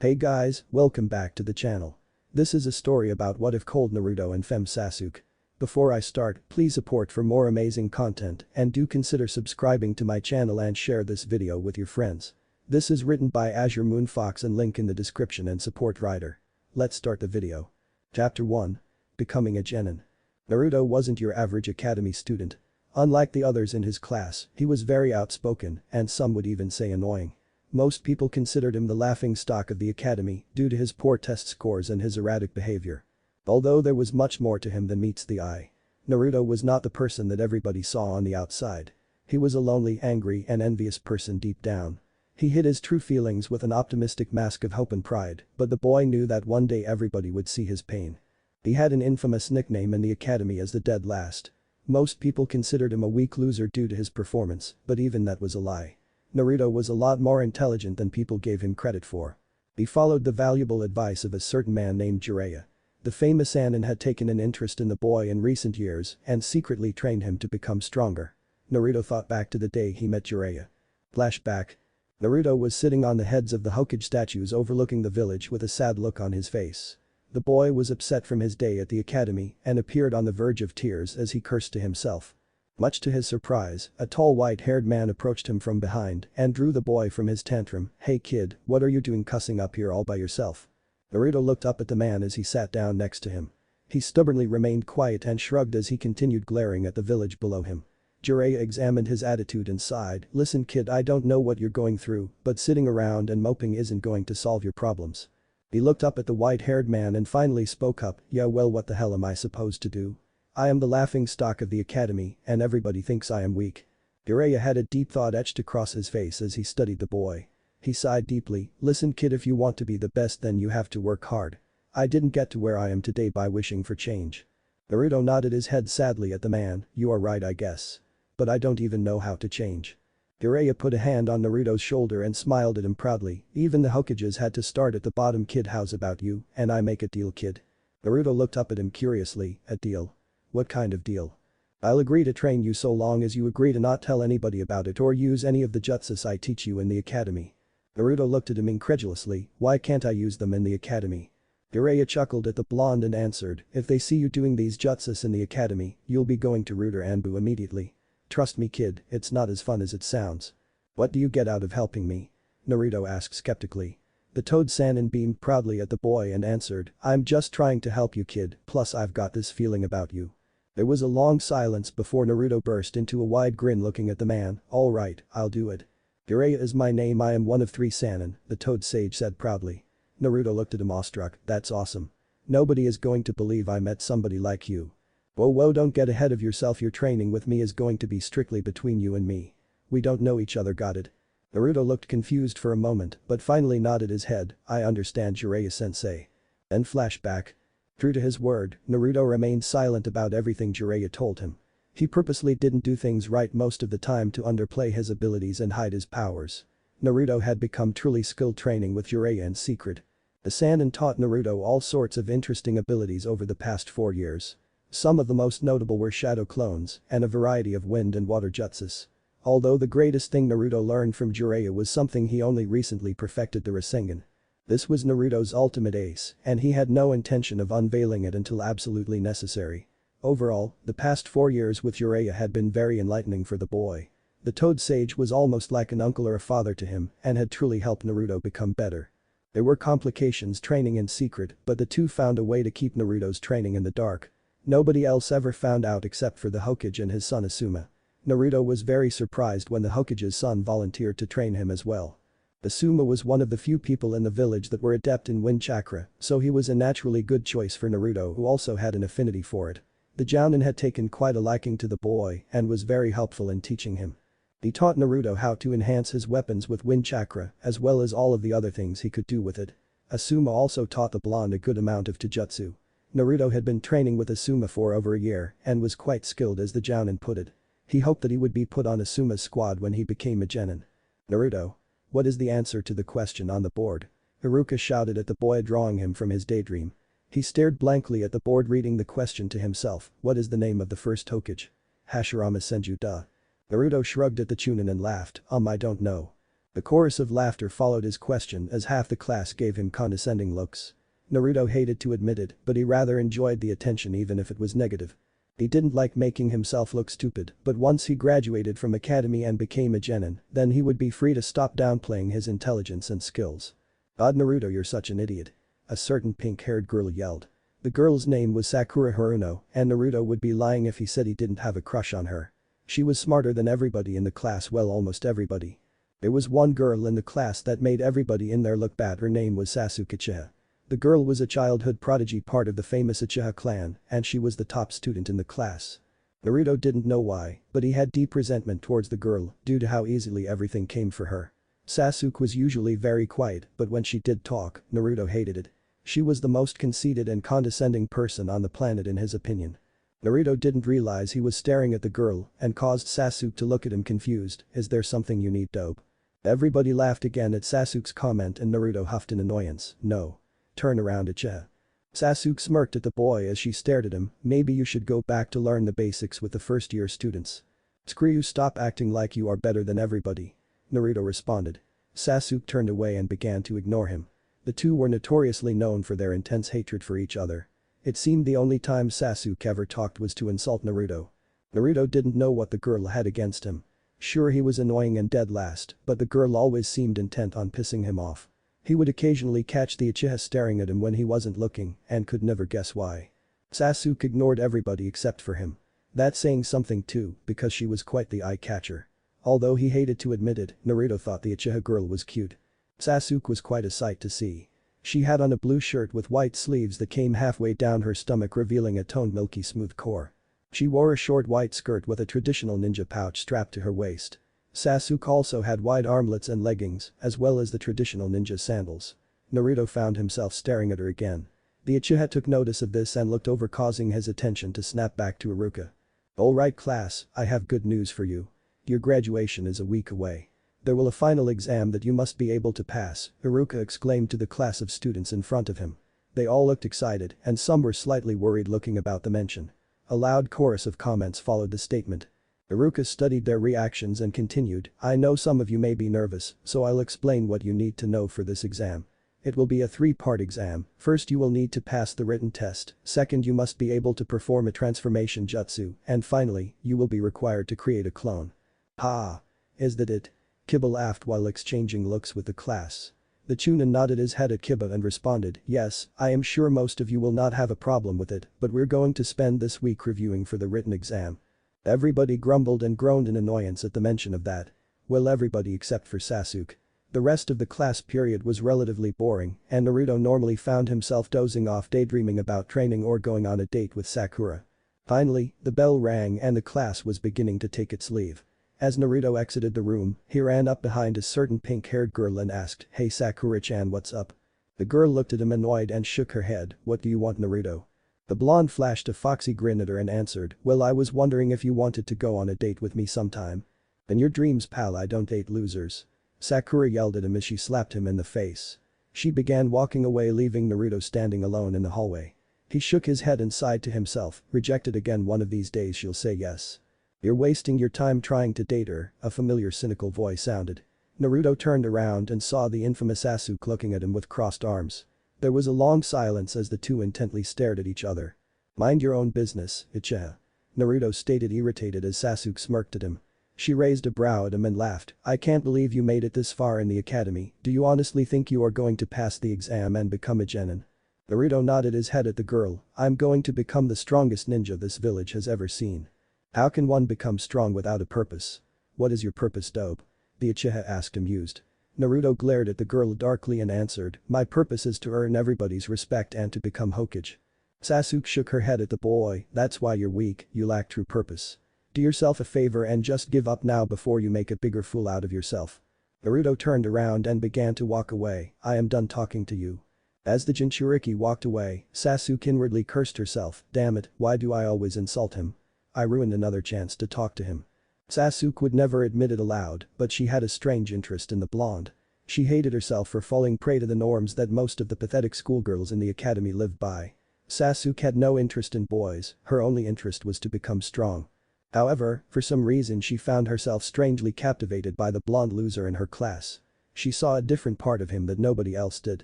Hey guys, welcome back to the channel. This is a story about what if cold Naruto and Fem Sasuke. Before I start, please support for more amazing content and do consider subscribing to my channel and share this video with your friends. This is written by Azure Moonfox and link in the description and support writer. Let's start the video. Chapter 1. Becoming a genin. Naruto wasn't your average academy student. Unlike the others in his class, he was very outspoken and some would even say annoying. Most people considered him the laughingstock of the academy due to his poor test scores and his erratic behavior. Although there was much more to him than meets the eye. Naruto was not the person that everybody saw on the outside. He was a lonely, angry and envious person deep down. He hid his true feelings with an optimistic mask of hope and pride, but the boy knew that one day everybody would see his pain. He had an infamous nickname in the academy as the Dead Last. Most people considered him a weak loser due to his performance, but even that was a lie. Naruto was a lot more intelligent than people gave him credit for. He followed the valuable advice of a certain man named Jiraiya. The famous Anin had taken an interest in the boy in recent years and secretly trained him to become stronger. Naruto thought back to the day he met Jiraiya. Flashback. Naruto was sitting on the heads of the Hokage statues overlooking the village with a sad look on his face. The boy was upset from his day at the academy and appeared on the verge of tears as he cursed to himself. Much to his surprise, a tall white-haired man approached him from behind and drew the boy from his tantrum. "Hey kid, what are you doing cussing up here all by yourself?" Naruto looked up at the man as he sat down next to him. He stubbornly remained quiet and shrugged as he continued glaring at the village below him. Jiraiya examined his attitude and sighed. "Listen kid, I don't know what you're going through, but sitting around and moping isn't going to solve your problems." He looked up at the white-haired man and finally spoke up. "Yeah, well, what the hell am I supposed to do? I am the laughingstock of the academy and everybody thinks I am weak." Jiraiya had a deep thought etched across his face as he studied the boy. He sighed deeply. "Listen kid, if you want to be the best then you have to work hard. I didn't get to where I am today by wishing for change." Naruto nodded his head sadly at the man. "You are right I guess. But I don't even know how to change." Jiraiya put a hand on Naruto's shoulder and smiled at him proudly. "Even the Hokages had to start at the bottom kid, how's about you, and I make a deal kid?" Naruto looked up at him curiously. "A deal? What kind of deal?" "I'll agree to train you so long as you agree to not tell anybody about it or use any of the jutsus I teach you in the academy." Naruto looked at him incredulously. "Why can't I use them in the academy?" Jiraiya chuckled at the blonde and answered, "If they see you doing these jutsus in the academy, you'll be going to Ruder Anbu immediately. Trust me kid, it's not as fun as it sounds." "What do you get out of helping me?" Naruto asked skeptically. The Toad Sannin beamed proudly at the boy and answered, "I'm just trying to help you kid, plus I've got this feeling about you." There was a long silence before Naruto burst into a wide grin looking at the man. "Alright, I'll do it. Jiraiya is my name, I am one of 3 Sannin," the Toad Sage said proudly. Naruto looked at him awestruck. "That's awesome. Nobody is going to believe I met somebody like you." Whoa, don't get ahead of yourself, your training with me is going to be strictly between you and me. We don't know each other, got it?" Naruto looked confused for a moment but finally nodded his head. "I understand Jiraiya-sensei." Then flashback. True to his word, Naruto remained silent about everything Jiraiya told him. He purposely didn't do things right most of the time to underplay his abilities and hide his powers. Naruto had become truly skilled training with Jiraiya in secret. The Sannin taught Naruto all sorts of interesting abilities over the past 4 years. Some of the most notable were shadow clones and a variety of wind and water jutsus. Although the greatest thing Naruto learned from Jiraiya was something he only recently perfected, the Rasengan. This was Naruto's ultimate ace, and he had no intention of unveiling it until absolutely necessary. Overall, the past 4 years with Jiraiya had been very enlightening for the boy. The Toad Sage was almost like an uncle or a father to him and had truly helped Naruto become better. There were complications training in secret, but the two found a way to keep Naruto's training in the dark. Nobody else ever found out except for the Hokage and his son Asuma. Naruto was very surprised when the Hokage's son volunteered to train him as well. Asuma was one of the few people in the village that were adept in wind chakra, so he was a naturally good choice for Naruto, who also had an affinity for it. The Jounin had taken quite a liking to the boy and was very helpful in teaching him. He taught Naruto how to enhance his weapons with wind chakra as well as all of the other things he could do with it. Asuma also taught the blonde a good amount of taijutsu. Naruto had been training with Asuma for over a year and was quite skilled, as the Jounin put it. He hoped that he would be put on Asuma's squad when he became a genin. "Naruto. What is the answer to the question on the board?" Iruka shouted at the boy, drawing him from his daydream. He stared blankly at the board, reading the question to himself. "What is the name of the first Hokage?" "Hashirama Senju duh." Naruto shrugged at the Chunin and laughed. I don't know." A chorus of laughter followed his question as half the class gave him condescending looks. Naruto hated to admit it, but he rather enjoyed the attention even if it was negative. He didn't like making himself look stupid, but once he graduated from academy and became a genin, then he would be free to stop downplaying his intelligence and skills. "God Naruto, you're such an idiot," a certain pink-haired girl yelled. The girl's name was Sakura Haruno, and Naruto would be lying if he said he didn't have a crush on her. She was smarter than everybody in the class, well, almost everybody. There was one girl in the class that made everybody in there look bad. Her name was Sasuke Uchiha. The girl was a childhood prodigy, part of the famous Uchiha clan, and she was the top student in the class. Naruto didn't know why, but he had deep resentment towards the girl due to how easily everything came for her. Sasuke was usually very quiet, but when she did talk, Naruto hated it. She was the most conceited and condescending person on the planet in his opinion. Naruto didn't realize he was staring at the girl and caused Sasuke to look at him confused. "Is there something you need, dope?" Everybody laughed again at Sasuke's comment and Naruto huffed in annoyance. "No. Turn around, Uchiha." Sasuke smirked at the boy as she stared at him. "Maybe you should go back to learn the basics with the first-year students." "Screw you, stop acting like you are better than everybody," Naruto responded. Sasuke turned away and began to ignore him. The two were notoriously known for their intense hatred for each other. It seemed the only time Sasuke ever talked was to insult Naruto. Naruto didn't know what the girl had against him. Sure, he was annoying and dead last, but the girl always seemed intent on pissing him off. He would occasionally catch the Uchiha staring at him when he wasn't looking and could never guess why. Sasuke ignored everybody except for him. That's saying something too, because she was quite the eye-catcher. Although he hated to admit it, Naruto thought the Uchiha girl was cute. Sasuke was quite a sight to see. She had on a blue shirt with white sleeves that came halfway down her stomach, revealing a toned milky smooth core. She wore a short white skirt with a traditional ninja pouch strapped to her waist. Sasuke also had wide armlets and leggings, as well as the traditional ninja sandals. Naruto found himself staring at her again. The Uchiha took notice of this and looked over, causing his attention to snap back to Iruka. "Alright class, I have good news for you. Your graduation is a week away. There will a final exam that you must be able to pass," Iruka exclaimed to the class of students in front of him. They all looked excited and some were slightly worried looking about the mention. A loud chorus of comments followed the statement. Iruka studied their reactions and continued, "I know some of you may be nervous, so I'll explain what you need to know for this exam. It will be a three-part exam. First, you will need to pass the written test, second, you must be able to perform a transformation jutsu, and finally, you will be required to create a clone." "Ha! Is that it?" Kiba laughed while exchanging looks with the class. The Chunin nodded his head at Kiba and responded, "Yes, I am sure most of you will not have a problem with it, but we're going to spend this week reviewing for the written exam." Everybody grumbled and groaned in annoyance at the mention of that. Well, everybody except for Sasuke. The rest of the class period was relatively boring, and Naruto normally found himself dozing off, daydreaming about training or going on a date with Sakura. Finally, the bell rang and the class was beginning to take its leave. As Naruto exited the room, he ran up behind a certain pink-haired girl and asked, "Hey Sakura-chan, what's up?" The girl looked at him annoyed and shook her head. "What do you want, Naruto?" The blonde flashed a foxy grin at her and answered, "Well, I was wondering if you wanted to go on a date with me sometime." "In your dreams, pal, I don't date losers." Sakura yelled at him as she slapped him in the face. She began walking away, leaving Naruto standing alone in the hallway. He shook his head and sighed to himself, "Rejected again, one of these days she'll say yes." "You're wasting your time trying to date her," a familiar cynical voice sounded. Naruto turned around and saw the infamous Sasuke looking at him with crossed arms. There was a long silence as the two intently stared at each other. "Mind your own business, Uchiha," Naruto stated, irritated as Sasuke smirked at him. She raised a brow at him and laughed. "I can't believe you made it this far in the academy. Do you honestly think you are going to pass the exam and become a genin?" Naruto nodded his head at the girl. "I'm going to become the strongest ninja this village has ever seen." "How can one become strong without a purpose?" "What is your purpose, dope?" the Uchiha asked, amused. Naruto glared at the girl darkly and answered, "My purpose is to earn everybody's respect and to become Hokage." Sasuke shook her head at the boy. "That's why you're weak, you lack true purpose. Do yourself a favor and just give up now before you make a bigger fool out of yourself." Naruto turned around and began to walk away. "I am done talking to you." As the Jinchuriki walked away, Sasuke inwardly cursed herself. "Damn it, why do I always insult him? I ruined another chance to talk to him." Sasuke would never admit it aloud, but she had a strange interest in the blonde. She hated herself for falling prey to the norms that most of the pathetic schoolgirls in the academy lived by. Sasuke had no interest in boys, her only interest was to become strong. However, for some reason she found herself strangely captivated by the blonde loser in her class. She saw a different part of him that nobody else did.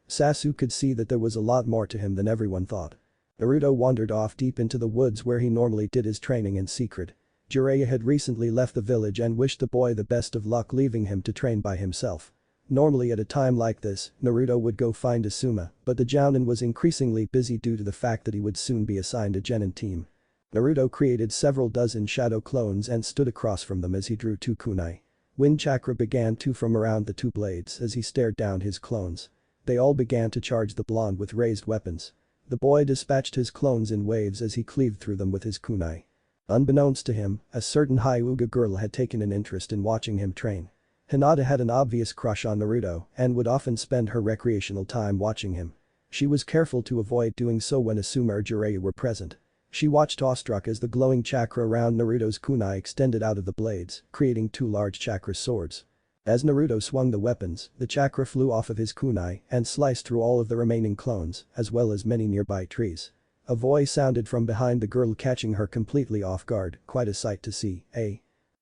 Sasuke could see that there was a lot more to him than everyone thought. Naruto wandered off deep into the woods where he normally did his training in secret. Jiraiya had recently left the village and wished the boy the best of luck, leaving him to train by himself. Normally at a time like this, Naruto would go find Asuma, but the Jounin was increasingly busy due to the fact that he would soon be assigned a genin team. Naruto created several dozen shadow clones and stood across from them as he drew 2 kunai. Wind chakra began to from around the 2 blades as he stared down his clones. They all began to charge the blonde with raised weapons. The boy dispatched his clones in waves as he cleaved through them with his kunai. Unbeknownst to him, a certain Hyuga girl had taken an interest in watching him train. Hinata had an obvious crush on Naruto and would often spend her recreational time watching him. She was careful to avoid doing so when Asuma or Jiraiya were present. She watched awestruck as the glowing chakra around Naruto's kunai extended out of the blades, creating 2 large chakra swords. As Naruto swung the weapons, the chakra flew off of his kunai and sliced through all of the remaining clones, as well as many nearby trees. A voice sounded from behind the girl, catching her completely off guard. Quite a sight to see, eh?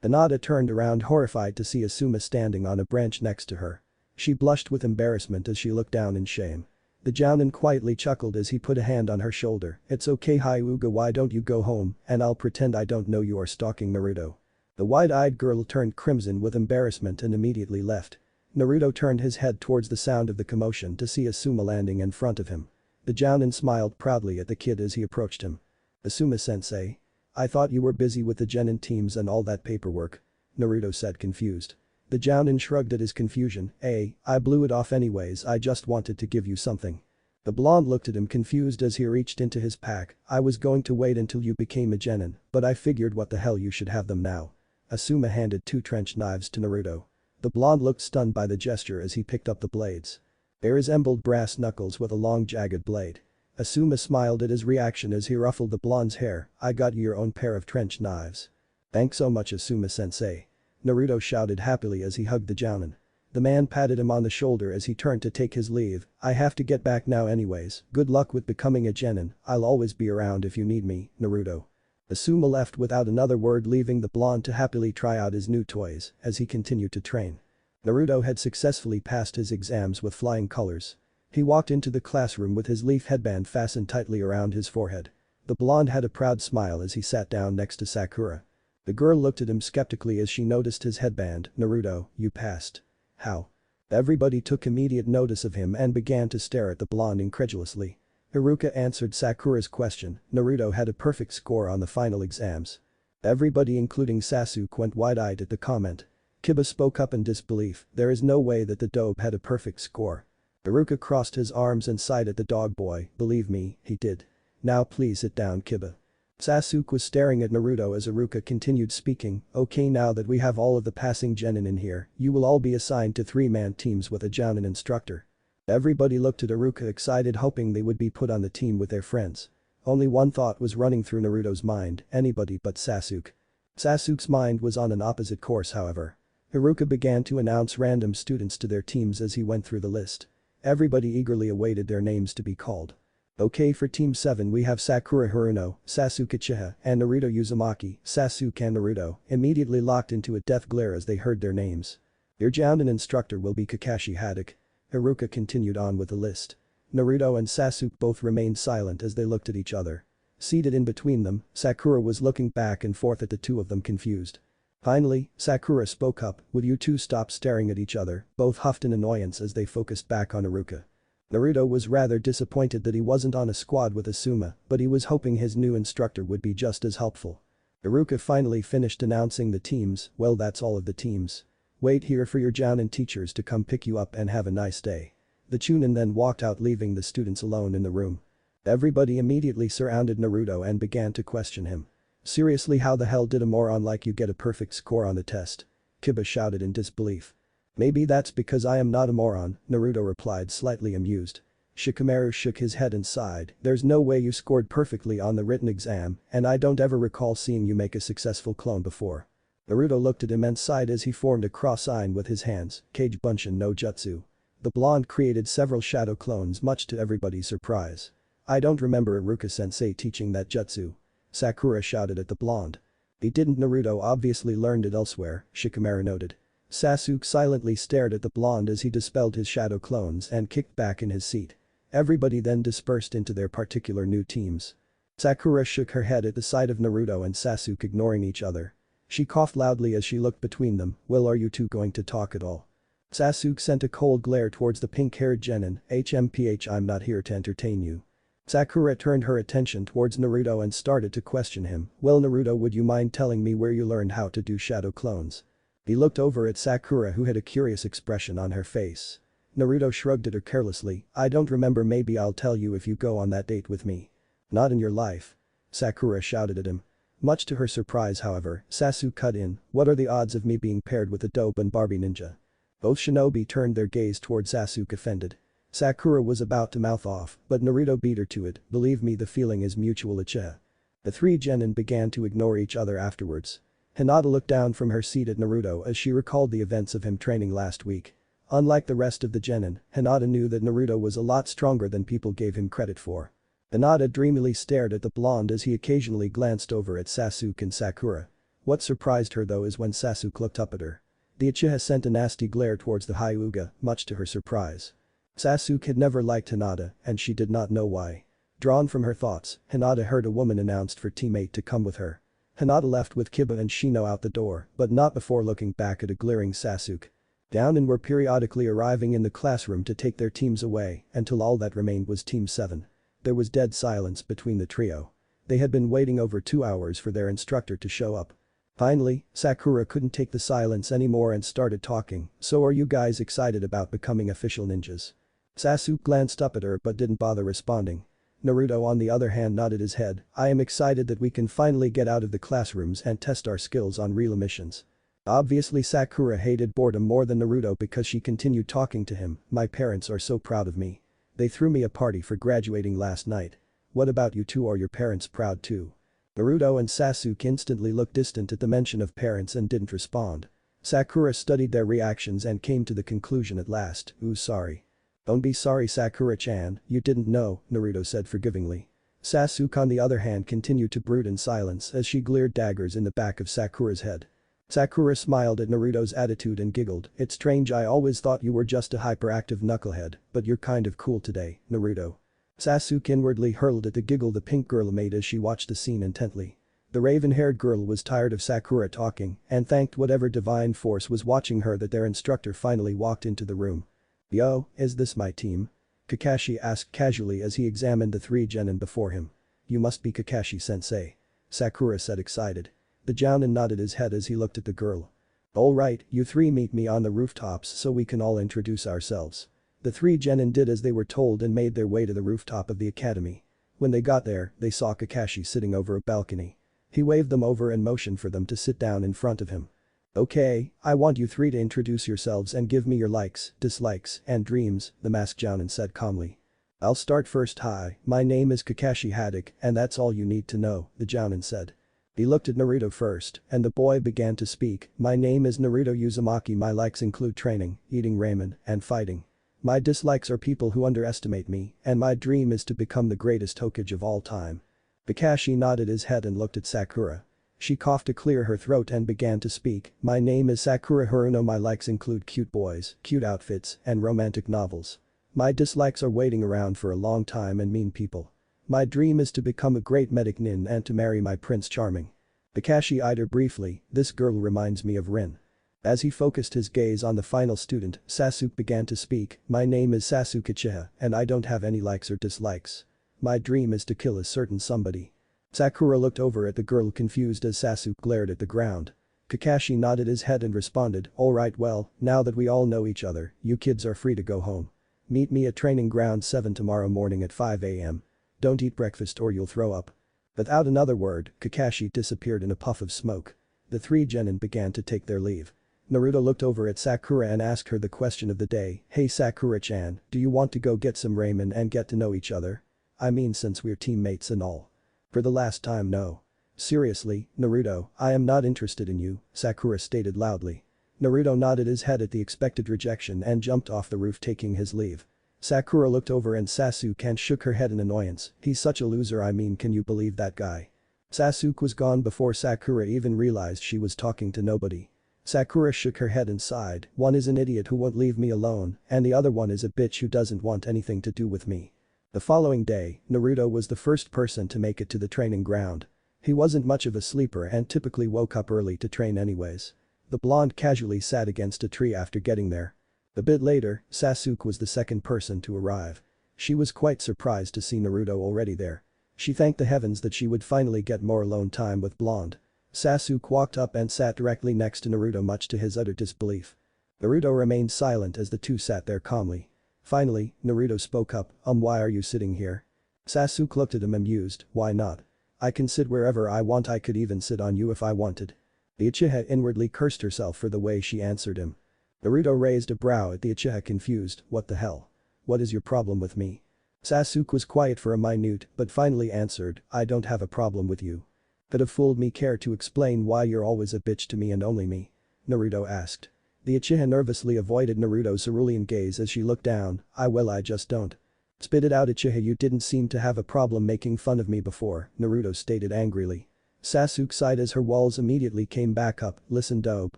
Hinata turned around, horrified to see Asuma standing on a branch next to her. She blushed with embarrassment as she looked down in shame. The Jounin quietly chuckled as he put a hand on her shoulder. "It's okay Hyuga, why don't you go home and I'll pretend I don't know you are stalking Naruto." The wide-eyed girl turned crimson with embarrassment and immediately left. Naruto turned his head towards the sound of the commotion to see Asuma landing in front of him. The Jounin smiled proudly at the kid as he approached him. "Asuma-sensei? I thought you were busy with the genin teams and all that paperwork," Naruto said, confused. The Jounin shrugged at his confusion. I blew it off anyways, I just wanted to give you something." The blonde looked at him confused as he reached into his pack. "I was going to wait until you became a genin, but I figured what the hell, you should have them now." Asuma handed 2 trench knives to Naruto. The blonde looked stunned by the gesture as he picked up the blades. They resembled brass knuckles with a long jagged blade. Asuma smiled at his reaction as he ruffled the blonde's hair. "I got you your own pair of trench knives." "Thanks so much Asuma-sensei," Naruto shouted happily as he hugged the Jounin. The man patted him on the shoulder as he turned to take his leave. "I have to get back now anyways, good luck with becoming a genin, I'll always be around if you need me, Naruto." Asuma left without another word, leaving the blonde to happily try out his new toys as he continued to train. Naruto had successfully passed his exams with flying colors. He walked into the classroom with his leaf headband fastened tightly around his forehead. The blonde had a proud smile as he sat down next to Sakura. The girl looked at him skeptically as she noticed his headband. "Naruto, you passed. How?" Everybody took immediate notice of him and began to stare at the blonde incredulously. Haruka answered Sakura's question. "Naruto had a perfect score on the final exams." Everybody including Sasuke went wide-eyed at the comment. Kiba spoke up in disbelief. "There is no way that the dope had a perfect score." Haruka crossed his arms and sighed at the dog boy. "Believe me, he did. Now please sit down Kiba." Sasuke was staring at Naruto as Haruka continued speaking. "Okay, now that we have all of the passing genin in here, you will all be assigned to 3-man teams with a Jounin instructor." Everybody looked at Haruka excited, hoping they would be put on the team with their friends. Only one thought was running through Naruto's mind, anybody but Sasuke. Sasuke's mind was on an opposite course, however. Haruka began to announce random students to their teams as he went through the list. Everybody eagerly awaited their names to be called. "Okay, for Team 7 we have Sakura Haruno, Sasuke Uchiha, and Naruto Uzumaki." Sasuke and Naruto immediately locked into a death glare as they heard their names. "Your Jounin instructor will be Kakashi Haddock." Haruka continued on with the list. Naruto and Sasuke both remained silent as they looked at each other. Seated in between them, Sakura was looking back and forth at the two of them, confused. Finally, Sakura spoke up. "Would you two stop staring at each other?" Both huffed in annoyance as they focused back on Haruka. Naruto was rather disappointed that he wasn't on a squad with Asuma, but he was hoping his new instructor would be just as helpful. Haruka finally finished announcing the teams. "Well, that's all of the teams. Wait here for your Jounin teachers to come pick you up and have a nice day." The Chunin then walked out, leaving the students alone in the room. Everybody immediately surrounded Naruto and began to question him. "Seriously, how the hell did a moron like you get a perfect score on the test?" Kiba shouted in disbelief. "Maybe that's because I am not a moron," Naruto replied, slightly amused. Shikamaru shook his head and sighed. "There's no way you scored perfectly on the written exam, and I don't ever recall seeing you make a successful clone before." Naruto looked at him and sighed as he formed a cross sign with his hands. "Kage Bunshin no Jutsu." The blonde created several shadow clones, much to everybody's surprise. "I don't remember Iruka-sensei teaching that jutsu," Sakura shouted at the blonde. "He didn't, Naruto obviously learned it elsewhere," Shikamaru noted. Sasuke silently stared at the blonde as he dispelled his shadow clones and kicked back in his seat. Everybody then dispersed into their particular new teams. Sakura shook her head at the sight of Naruto and Sasuke ignoring each other. She coughed loudly as she looked between them. Well, are you two going to talk at all? Sasuke sent a cold glare towards the pink-haired genin. HMPH, I'm not here to entertain you. Sakura turned her attention towards Naruto and started to question him. Well, Naruto, would you mind telling me where you learned how to do shadow clones? He looked over at Sakura, who had a curious expression on her face. Naruto shrugged at her carelessly. I don't remember, maybe I'll tell you if you go on that date with me. Not in your life. Sakura shouted at him. Much to her surprise, however, Sasuke cut in. What are the odds of me being paired with a dope and Barbie ninja? Both shinobi turned their gaze toward Sasuke, offended. Sakura was about to mouth off, but Naruto beat her to it. Believe me, the feeling is mutual. Acha. The three genin began to ignore each other afterwards. Hinata looked down from her seat at Naruto as she recalled the events of him training last week. Unlike the rest of the genin, Hinata knew that Naruto was a lot stronger than people gave him credit for. Hinata dreamily stared at the blonde as he occasionally glanced over at Sasuke and Sakura. What surprised her though is when Sasuke looked up at her. The Uchiha sent a nasty glare towards the Hyuga, much to her surprise. Sasuke had never liked Hinata, and she did not know why. Drawn from her thoughts, Hinata heard a woman announced for teammate to come with her. Hinata left with Kiba and Shino out the door, but not before looking back at a glaring Sasuke. Down and were periodically arriving in the classroom to take their teams away, until all that remained was Team 7. There was dead silence between the trio. They had been waiting over 2 hours for their instructor to show up. Finally, Sakura couldn't take the silence anymore and started talking. So are you guys excited about becoming official ninjas? Sasuke glanced up at her but didn't bother responding. Naruto on the other hand nodded his head. I am excited that we can finally get out of the classrooms and test our skills on real missions. Obviously Sakura hated boredom more than Naruto because she continued talking to him. My parents are so proud of me. They threw me a party for graduating last night. What about you two, are your parents proud too? Naruto and Sasuke instantly looked distant at the mention of parents and didn't respond. Sakura studied their reactions and came to the conclusion at last. Ooh, sorry. Don't be sorry, Sakura-chan, you didn't know, Naruto said forgivingly. Sasuke on the other hand continued to brood in silence as she glared daggers in the back of Sakura's head. Sakura smiled at Naruto's attitude and giggled. It's strange, I always thought you were just a hyperactive knucklehead, but you're kind of cool today, Naruto. Sasuke inwardly hurled at the giggle the pink girl made as she watched the scene intently. The raven-haired girl was tired of Sakura talking and thanked whatever divine force was watching her that their instructor finally walked into the room. Yo, is this my team? Kakashi asked casually as he examined the three genin before him. You must be Kakashi-sensei. Sakura said excited. The jounin nodded his head as he looked at the girl. Alright, you three meet me on the rooftops so we can all introduce ourselves. The three genin did as they were told and made their way to the rooftop of the academy. When they got there, they saw Kakashi sitting over a balcony. He waved them over and motioned for them to sit down in front of him. Okay, I want you three to introduce yourselves and give me your likes, dislikes, and dreams, the masked jounin said calmly. I'll start first. Hi, my name is Kakashi Haddock and that's all you need to know, the jounin said. He looked at Naruto first, and the boy began to speak. My name is Naruto Uzumaki. My likes include training, eating ramen, and fighting. My dislikes are people who underestimate me, and my dream is to become the greatest Hokage of all time. Kakashi nodded his head and looked at Sakura. She coughed to clear her throat and began to speak. My name is Sakura Haruno. My likes include cute boys, cute outfits, and romantic novels. My dislikes are waiting around for a long time and mean people. My dream is to become a great medic nin and to marry my Prince Charming. Kakashi eyed her briefly. This girl reminds me of Rin. As he focused his gaze on the final student, Sasuke began to speak. My name is Sasuke Uchiha and I don't have any likes or dislikes. My dream is to kill a certain somebody. Sakura looked over at the girl confused as Sasuke glared at the ground. Kakashi nodded his head and responded, alright, well, now that we all know each other, you kids are free to go home. Meet me at training ground 7 tomorrow morning at 5 AM. Don't eat breakfast or you'll throw up. Without another word, Kakashi disappeared in a puff of smoke. The three genin began to take their leave. Naruto looked over at Sakura and asked her the question of the day. Hey Sakura-chan, do you want to go get some ramen and get to know each other? I mean, since we're teammates and all. For the last time, no. Seriously, Naruto, I am not interested in you, Sakura stated loudly. Naruto nodded his head at the expected rejection and jumped off the roof taking his leave. Sakura looked over and Sasuke and shook her head in annoyance. He's such a loser, I mean, can you believe that guy? Sasuke was gone before Sakura even realized she was talking to nobody. Sakura shook her head and sighed, one is an idiot who won't leave me alone, and the other one is a bitch who doesn't want anything to do with me. The following day, Naruto was the first person to make it to the training ground. He wasn't much of a sleeper and typically woke up early to train anyways. The blonde casually sat against a tree after getting there. A bit later, Sasuke was the second person to arrive. She was quite surprised to see Naruto already there. She thanked the heavens that she would finally get more alone time with blonde. Sasuke walked up and sat directly next to Naruto much to his utter disbelief. Naruto remained silent as the two sat there calmly. Finally, Naruto spoke up, why are you sitting here? Sasuke looked at him amused, why not? I can sit wherever I want, I could even sit on you if I wanted. The Uchiha inwardly cursed herself for the way she answered him. Naruto raised a brow at the Uchiha confused, what the hell? What is your problem with me? Sasuke was quiet for a minute but finally answered, I don't have a problem with you. Could have fooled me, care to explain why you're always a bitch to me and only me? Naruto asked. The Uchiha nervously avoided Naruto's cerulean gaze as she looked down, I just don't. Spit it out, Uchiha, you didn't seem to have a problem making fun of me before, Naruto stated angrily. Sasuke sighed as her walls immediately came back up, listen dope,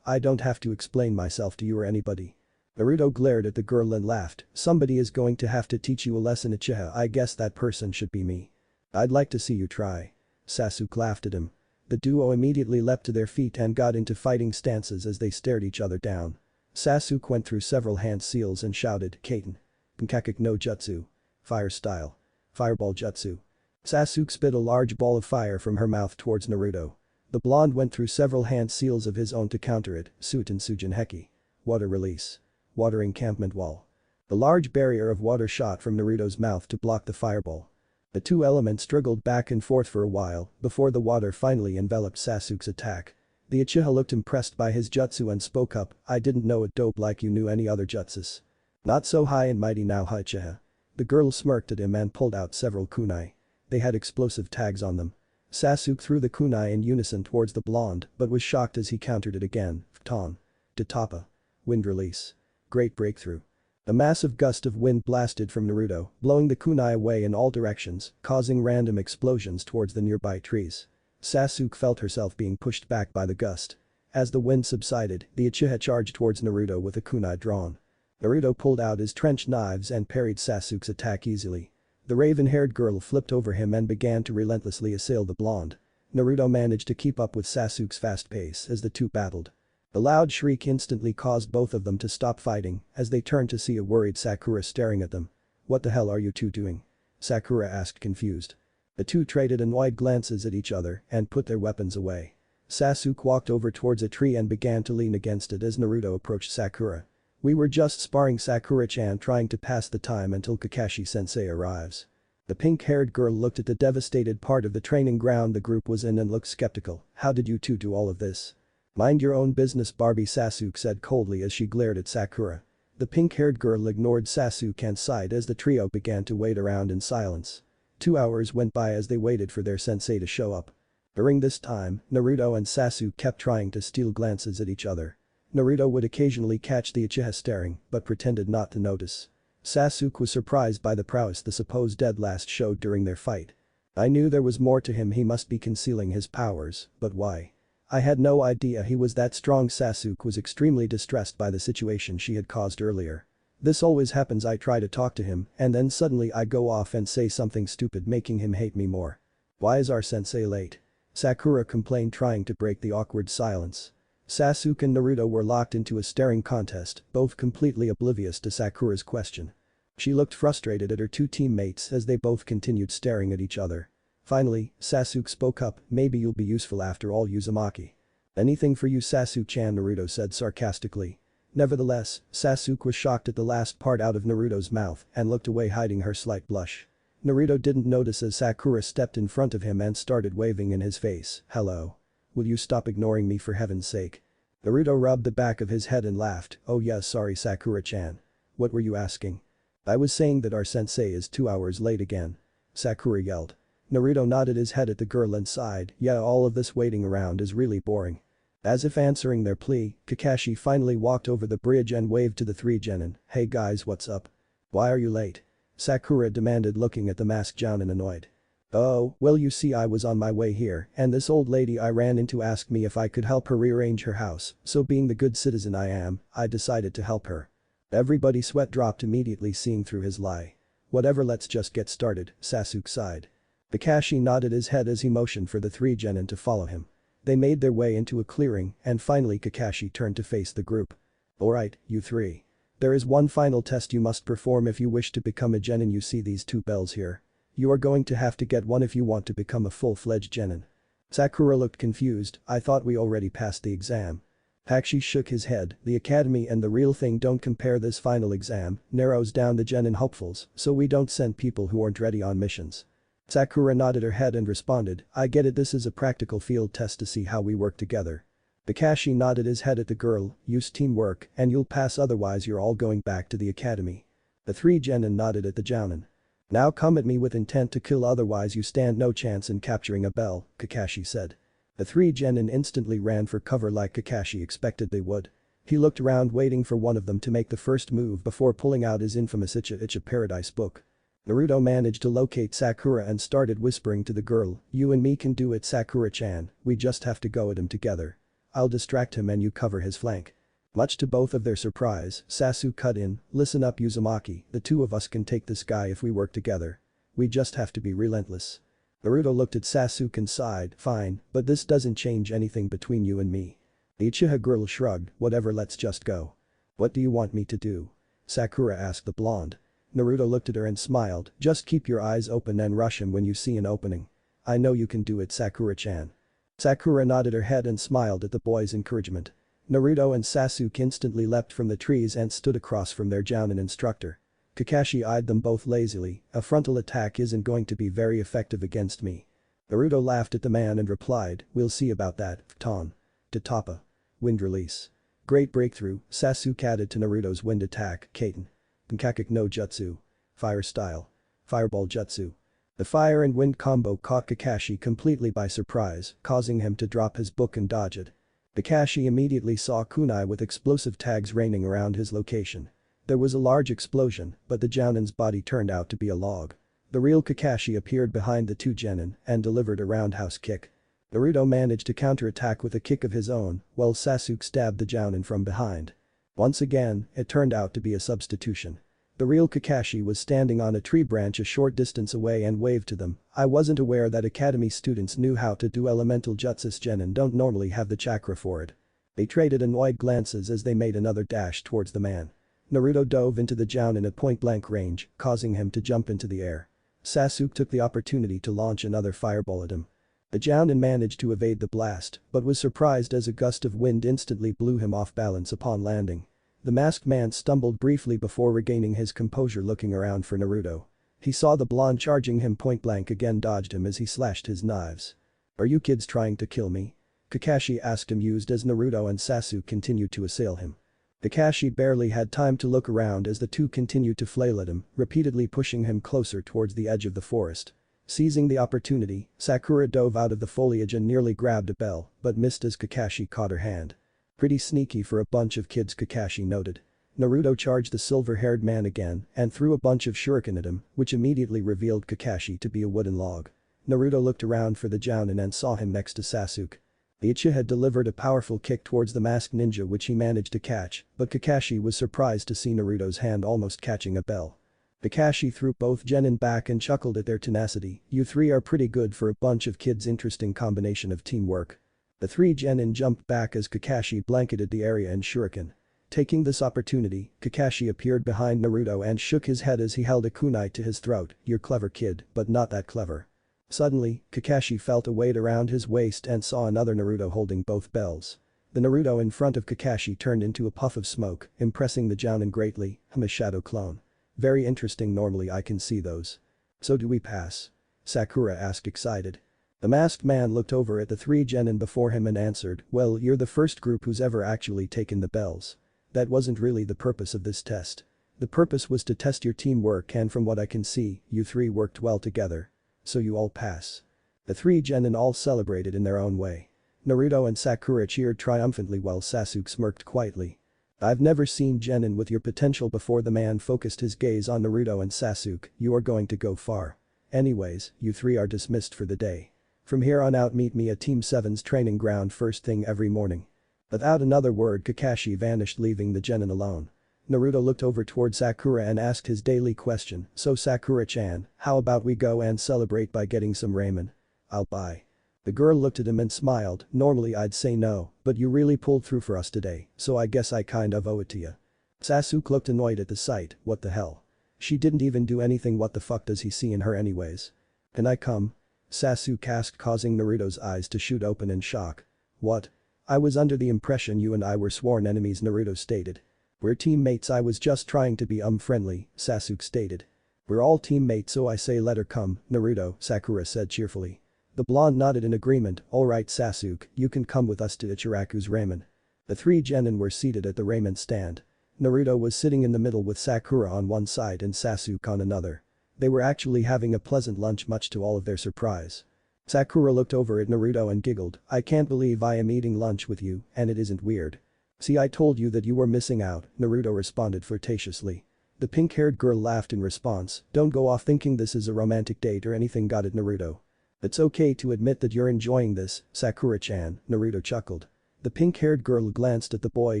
I don't have to explain myself to you or anybody. Naruto glared at the girl and laughed, somebody is going to have to teach you a lesson, Uchiha, I guess that person should be me. I'd like to see you try. Sasuke laughed at him. The duo immediately leapt to their feet and got into fighting stances as they stared each other down. Sasuke went through several hand seals and shouted, Kaiten. Kankakik no jutsu. Fire style. Fireball jutsu. Sasuke spit a large ball of fire from her mouth towards Naruto. The blonde went through several hand seals of his own to counter it, Suiten Sujin Heki. Water release. Water encampment wall. The large barrier of water shot from Naruto's mouth to block the fireball. The two elements struggled back and forth for a while before the water finally enveloped Sasuke's attack. The Uchiha looked impressed by his jutsu and spoke up, I didn't know it dope like you knew any other jutsus. Not so high and mighty now, huh, Uchiha? The girl smirked at him and pulled out several kunai. They had explosive tags on them. Sasuke threw the kunai in unison towards the blonde but was shocked as he countered it again, Futon. Tatapa. Wind release. Great breakthrough. A massive gust of wind blasted from Naruto, blowing the kunai away in all directions, causing random explosions towards the nearby trees. Sasuke felt herself being pushed back by the gust. As the wind subsided, the Uchiha charged towards Naruto with a kunai drawn. Naruto pulled out his trench knives and parried Sasuke's attack easily. The raven-haired girl flipped over him and began to relentlessly assail the blonde. Naruto managed to keep up with Sasuke's fast pace as the two battled. The loud shriek instantly caused both of them to stop fighting as they turned to see a worried Sakura staring at them. What the hell are you two doing? Sakura asked confused. The two traded annoyed glances at each other and put their weapons away. Sasuke walked over towards a tree and began to lean against it as Naruto approached Sakura. We were just sparring, Sakura-chan, trying to pass the time until Kakashi-sensei arrives. The pink-haired girl looked at the devastated part of the training ground the group was in and looked skeptical. How did you two do all of this? Mind your own business, Barbie, Sasuke said coldly as she glared at Sakura. The pink-haired girl ignored Sasuke and sighed as the trio began to wait around in silence. 2 hours went by as they waited for their sensei to show up. During this time, Naruto and Sasuke kept trying to steal glances at each other. Naruto would occasionally catch the Uchiha staring but pretended not to notice. Sasuke was surprised by the prowess the supposed dead last showed during their fight. I knew there was more to him, he must be concealing his powers, but why? I had no idea he was that strong. Sasuke was extremely distressed by the situation she had caused earlier. This always happens, I try to talk to him and then suddenly I go off and say something stupid making him hate me more. Why is our sensei late? Sakura complained, trying to break the awkward silence. Sasuke and Naruto were locked into a staring contest, both completely oblivious to Sakura's question. She looked frustrated at her two teammates as they both continued staring at each other. Finally, Sasuke spoke up, maybe you'll be useful after all, Uzumaki. Anything for you, Sasuke-chan, Naruto said sarcastically. Nevertheless, Sasuke was shocked at the last part out of Naruto's mouth and looked away, hiding her slight blush. Naruto didn't notice as Sakura stepped in front of him and started waving in his face, hello. Will you stop ignoring me for heaven's sake? Naruto rubbed the back of his head and laughed, oh yeah, sorry Sakura-chan. What were you asking? I was saying that our sensei is 2 hours late again. Sakura yelled. Naruto nodded his head at the girl and sighed, yeah, all of this waiting around is really boring. As if answering their plea, Kakashi finally walked over the bridge and waved to the three genin, hey guys, what's up? Why are you late? Sakura demanded, looking at the masked Jounin annoyed. Oh, well you see I was on my way here and this old lady I ran into asked me if I could help her rearrange her house, so being the good citizen I am, I decided to help her. Everybody's sweat dropped immediately seeing through his lie. Whatever, let's just get started, Sasuke sighed. Kakashi nodded his head as he motioned for the three genin to follow him. They made their way into a clearing and finally Kakashi turned to face the group. Alright, you three. There is one final test you must perform if you wish to become a genin. You see these two bells here? You are going to have to get one if you want to become a full-fledged genin. Sakura looked confused, I thought we already passed the exam. Hakushi shook his head, the academy and the real thing don't compare. This final exam narrows down the genin hopefuls, so we don't send people who aren't ready on missions. Sakura nodded her head and responded, I get it, this is a practical field test to see how we work together. Kakashi nodded his head at the girl, use teamwork and you'll pass, otherwise you're all going back to the academy. The three genin nodded at the jounin. Now come at me with intent to kill, otherwise you stand no chance in capturing a bell, Kakashi said. The three genin instantly ran for cover like Kakashi expected they would. He looked around waiting for one of them to make the first move before pulling out his infamous Icha Paradise book. Naruto managed to locate Sakura and started whispering to the girl, you and me can do it, Sakura-chan, we just have to go at him together. I'll distract him and you cover his flank. Much to both of their surprise, Sasuke cut in, listen up Uzumaki, the two of us can take this guy if we work together. We just have to be relentless. Naruto looked at Sasuke and sighed, fine, but this doesn't change anything between you and me. The Uchiha girl shrugged, whatever, let's just go. What do you want me to do? Sakura asked the blonde. Naruto looked at her and smiled, just keep your eyes open and rush him when you see an opening. I know you can do it, Sakura-chan. Sakura nodded her head and smiled at the boy's encouragement. Naruto and Sasuke instantly leapt from the trees and stood across from their jounin instructor. Kakashi eyed them both lazily, a frontal attack isn't going to be very effective against me. Naruto laughed at the man and replied, we'll see about that, Ton. Tatapa. Wind release. Great breakthrough, Sasuke added to Naruto's wind attack, Kaiten. Kankakik no Jutsu. Fire style. Fireball Jutsu. The fire and wind combo caught Kakashi completely by surprise, causing him to drop his book and dodge it. Kakashi immediately saw kunai with explosive tags raining around his location. There was a large explosion, but the jounin's body turned out to be a log. The real Kakashi appeared behind the two genin and delivered a roundhouse kick. Naruto managed to counterattack with a kick of his own, while Sasuke stabbed the jounin from behind. Once again, it turned out to be a substitution. The real Kakashi was standing on a tree branch a short distance away and waved to them, I wasn't aware that academy students knew how to do elemental jutsus, genin don't normally have the chakra for it. They traded annoyed glances as they made another dash towards the man. Naruto dove into the jounin at point-blank range, causing him to jump into the air. Sasuke took the opportunity to launch another fireball at him. The jounin managed to evade the blast, but was surprised as a gust of wind instantly blew him off balance upon landing. The masked man stumbled briefly before regaining his composure, looking around for Naruto. He saw the blonde charging him point-blank, again dodged him as he slashed his knives. Are you kids trying to kill me? Kakashi asked amused as Naruto and Sasuke continued to assail him. Kakashi barely had time to look around as the two continued to flail at him, repeatedly pushing him closer towards the edge of the forest. Seizing the opportunity, Sakura dove out of the foliage and nearly grabbed a bell, but missed as Kakashi caught her hand. Pretty sneaky for a bunch of kids, Kakashi noted. Naruto charged the silver-haired man again and threw a bunch of shuriken at him, which immediately revealed Kakashi to be a wooden log. Naruto looked around for the jounin and saw him next to Sasuke. The Uchiha had delivered a powerful kick towards the masked ninja which he managed to catch, but Kakashi was surprised to see Naruto's hand almost catching a bell. Kakashi threw both genin back and chuckled at their tenacity, you three are pretty good for a bunch of kids, interesting combination of teamwork. The three genin jumped back as Kakashi blanketed the area in shuriken. Taking this opportunity, Kakashi appeared behind Naruto and shook his head as he held a kunai to his throat, you're clever kid, but not that clever. Suddenly, Kakashi felt a weight around his waist and saw another Naruto holding both bells. The Naruto in front of Kakashi turned into a puff of smoke, impressing the jounin greatly, I'm a shadow clone. Very interesting, normally I can see those. So do we pass? Sakura asked excited. The masked man looked over at the three genin before him and answered, well, you're the first group who's ever actually taken the bells. That wasn't really the purpose of this test. The purpose was to test your teamwork and from what I can see, you three worked well together. So you all pass. The three genin all celebrated in their own way. Naruto and Sakura cheered triumphantly while Sasuke smirked quietly. I've never seen genin with your potential before. The man focused his gaze on Naruto and Sasuke, you are going to go far. Anyways, you three are dismissed for the day. From here on out meet me at Team 7's training ground first thing every morning." Without another word Kakashi vanished leaving the genin alone. Naruto looked over toward Sakura and asked his daily question, "So Sakura-chan, how about we go and celebrate by getting some ramen? I'll buy." The girl looked at him and smiled, "Normally I'd say no, but you really pulled through for us today, so I guess I kind of owe it to you." Sasuke looked annoyed at the sight, "What the hell? She didn't even do anything, what the fuck does he see in her anyways?" "Can I come?" Sasuke asked, causing Naruto's eyes to shoot open in shock. "What? I was under the impression you and I were sworn enemies," Naruto stated. "We're teammates, I was just trying to be friendly," Sasuke stated. "We're all teammates so I say let her come, Naruto," Sakura said cheerfully. The blonde nodded in agreement, "Alright Sasuke, you can come with us to Ichiraku's ramen." The three genin were seated at the ramen stand. Naruto was sitting in the middle with Sakura on one side and Sasuke on another. They were actually having a pleasant lunch much to all of their surprise. Sakura looked over at Naruto and giggled, "I can't believe I am eating lunch with you, and it isn't weird." "See, I told you that you were missing out," Naruto responded flirtatiously. The pink-haired girl laughed in response, "Don't go off thinking this is a romantic date or anything, got it Naruto? It's okay to admit that you're enjoying this, Sakura-chan," Naruto chuckled. The pink-haired girl glanced at the boy